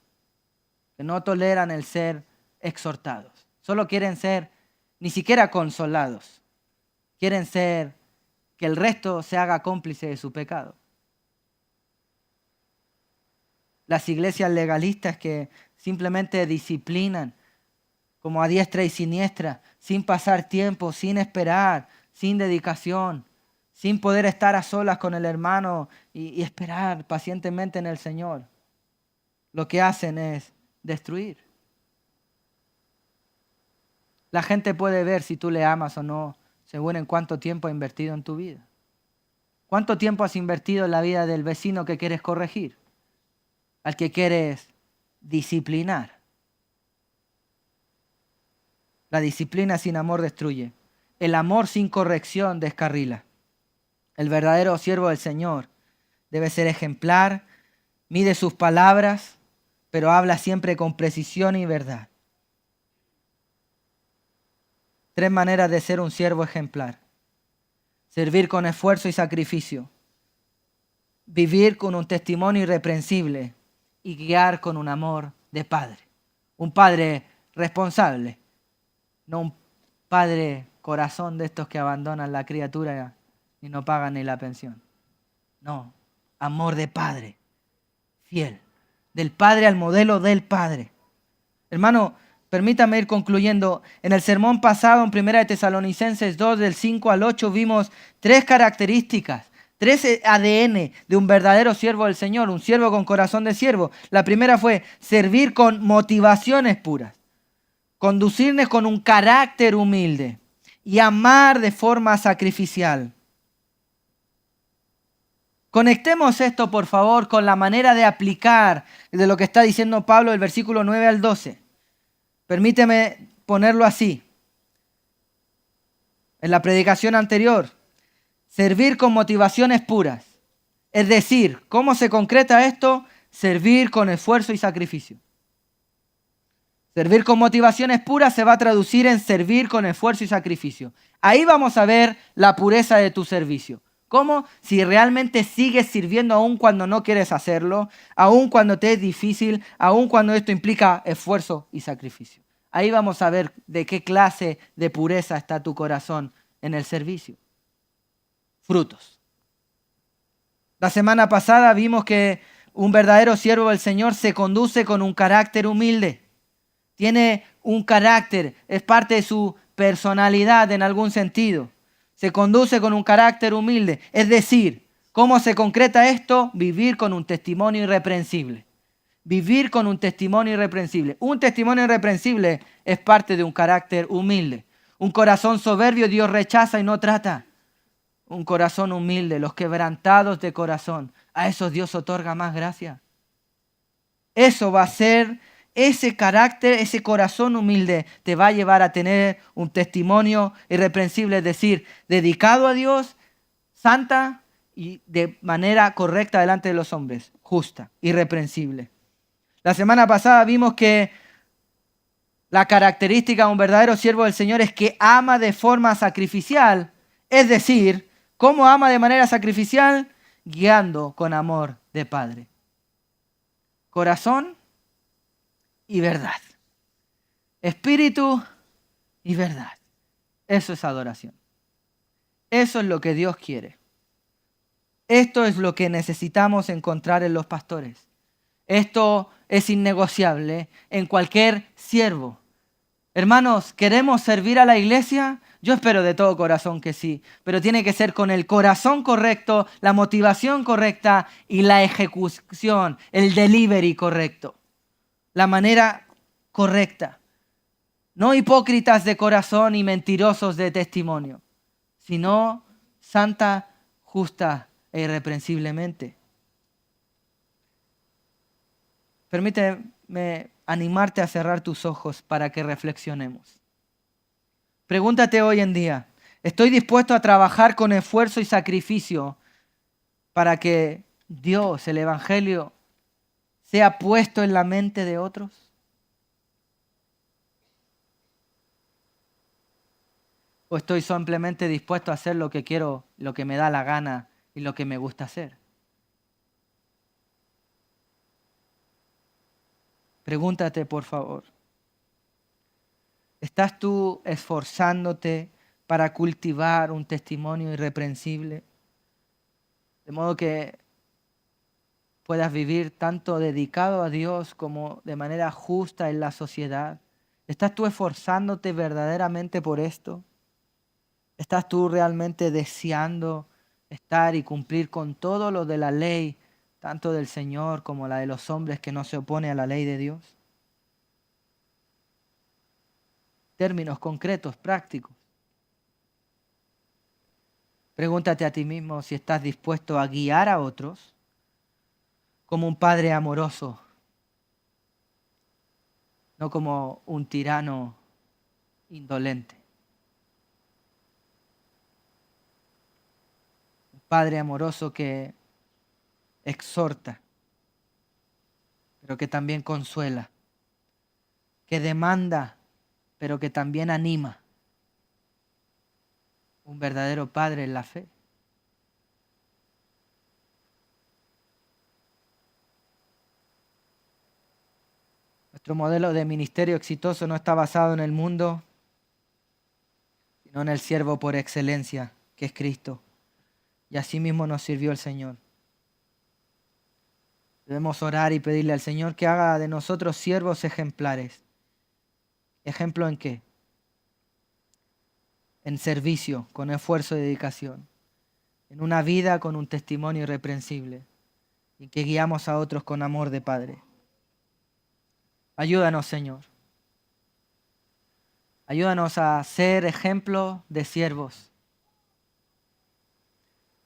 A: que no toleran el ser exhortados, solo quieren ser ni siquiera consolados, quieren ser que el resto se haga cómplice de su pecado. Las iglesias legalistas que simplemente disciplinan como a diestra y siniestra, sin pasar tiempo, sin esperar, sin dedicación, sin poder estar a solas con el hermano y esperar pacientemente en el Señor. Lo que hacen es destruir. La gente puede ver si tú le amas o no, según en cuánto tiempo ha invertido en tu vida. ¿Cuánto tiempo has invertido en la vida del vecino que quieres corregir? Al que quieres disciplinar. La disciplina sin amor destruye. El amor sin corrección descarrila. El verdadero siervo del Señor debe ser ejemplar, mide sus palabras, pero habla siempre con precisión y verdad. 3 maneras de ser un siervo ejemplar. Servir con esfuerzo y sacrificio. Vivir con un testimonio irreprensible. Y guiar con un amor de padre. Un padre responsable. No un padre corazón de estos que abandonan la criatura y no pagan ni la pensión. No, amor de padre. Fiel. Del padre al modelo del padre. Hermano, permítame ir concluyendo. En el sermón pasado, en 1 Tesalonicenses 2, del 5 al 8, vimos 3 características 3 ADN de un verdadero siervo del Señor, un siervo con corazón de siervo. La primera fue servir con motivaciones puras, conducirnos con un carácter humilde y amar de forma sacrificial. Conectemos esto, por favor, con la manera de aplicar de lo que está diciendo Pablo del versículo 9 al 12. Permíteme ponerlo así. En la predicación anterior, servir con motivaciones puras. Es decir, ¿cómo se concreta esto? Servir con esfuerzo y sacrificio. Servir con motivaciones puras se va a traducir en servir con esfuerzo y sacrificio. Ahí vamos a ver la pureza de tu servicio. ¿Cómo? Si realmente sigues sirviendo aún cuando no quieres hacerlo, aún cuando te es difícil, aún cuando esto implica esfuerzo y sacrificio. Ahí vamos a ver de qué clase de pureza está tu corazón en el servicio. Frutos. La semana pasada vimos que un verdadero siervo del Señor se conduce con un carácter humilde. Tiene un carácter, es parte de su personalidad en algún sentido. Se conduce con un carácter humilde. Es decir, ¿cómo se concreta esto? Vivir con un testimonio irreprensible. Vivir con un testimonio irreprensible. Un testimonio irreprensible es parte de un carácter humilde. Un corazón soberbio Dios rechaza y no trata. Un corazón humilde, los quebrantados de corazón, a esos Dios otorga más gracia. Eso va a ser, ese carácter, ese corazón humilde te va a llevar a tener un testimonio irreprensible, es decir, dedicado a Dios, santa y de manera correcta delante de los hombres, justa, irreprensible. La semana pasada vimos que la característica de un verdadero siervo del Señor es que ama de forma sacrificial, es decir, ¿cómo ama de manera sacrificial? Guiando con amor de Padre. Corazón y verdad. Espíritu y verdad. Eso es adoración. Eso es lo que Dios quiere. Esto es lo que necesitamos encontrar en los pastores. Esto es innegociable en cualquier siervo. Hermanos, ¿queremos servir a la iglesia? Yo espero de todo corazón que sí, pero tiene que ser con el corazón correcto, la motivación correcta y la ejecución, el delivery correcto, la manera correcta. No hipócritas de corazón y mentirosos de testimonio, sino santa, justa e irreprensiblemente. Permíteme animarte a cerrar tus ojos para que reflexionemos. Pregúntate hoy en día, ¿estoy dispuesto a trabajar con esfuerzo y sacrificio para que Dios, el Evangelio, sea puesto en la mente de otros? ¿O estoy simplemente dispuesto a hacer lo que quiero, lo que me da la gana y lo que me gusta hacer? Pregúntate, por favor. ¿Estás tú esforzándote para cultivar un testimonio irreprensible? De modo que puedas vivir tanto dedicado a Dios como de manera justa en la sociedad. ¿Estás tú esforzándote verdaderamente por esto? ¿Estás tú realmente deseando estar y cumplir con todo lo de la ley, tanto del Señor como la de los hombres que no se opone a la ley de Dios? Términos concretos, prácticos. Pregúntate a ti mismo si estás dispuesto a guiar a otros como un padre amoroso, no como un tirano indolente. Un padre amoroso que exhorta, pero que también consuela, que demanda, pero que también anima. Un verdadero padre en la fe. Nuestro modelo de ministerio exitoso no está basado en el mundo, sino en el siervo por excelencia, que es Cristo. Y así mismo nos sirvió el Señor. Debemos orar y pedirle al Señor que haga de nosotros siervos ejemplares. ¿Ejemplo en qué? En servicio, con esfuerzo y dedicación. en una vida con un testimonio irreprensible y que guiamos a otros con amor de Padre. Ayúdanos, Señor. Ayúdanos a ser ejemplo de siervos.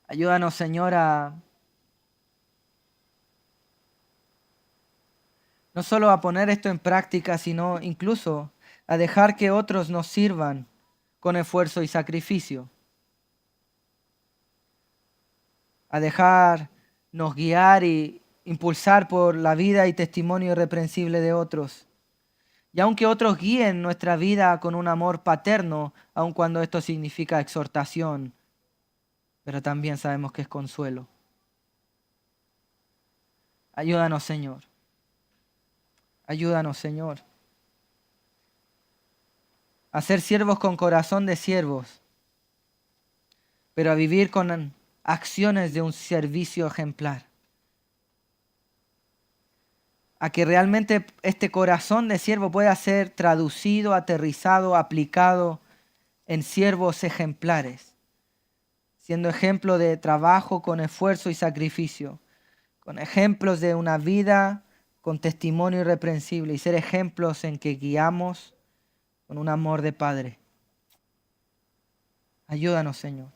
A: Ayúdanos, Señor, no solo a poner esto en práctica, sino incluso a dejar que otros nos sirvan con esfuerzo y sacrificio. A dejarnos guiar y impulsar por la vida y testimonio irreprensible de otros. Y aunque otros guíen nuestra vida con un amor paterno, aun cuando esto significa exhortación, pero también sabemos que es consuelo. Ayúdanos, Señor. Ayúdanos, Señor, a ser siervos con corazón de siervos, pero a vivir con acciones de un servicio ejemplar. A que realmente este corazón de siervo pueda ser traducido, aterrizado, aplicado en siervos ejemplares, siendo ejemplo de trabajo con esfuerzo y sacrificio, con ejemplos de una vida con testimonio irreprensible y ser ejemplos en que guiamos con un amor de Padre. Ayúdanos, Señor,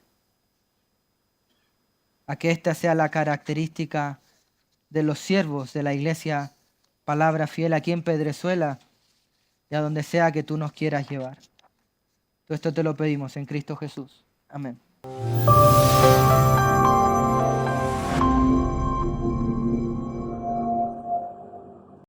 A: a que esta sea la característica de los siervos de la iglesia Palabra Fiel aquí en Pedrezuela y a donde sea que tú nos quieras llevar. Todo esto te lo pedimos en Cristo Jesús. Amén.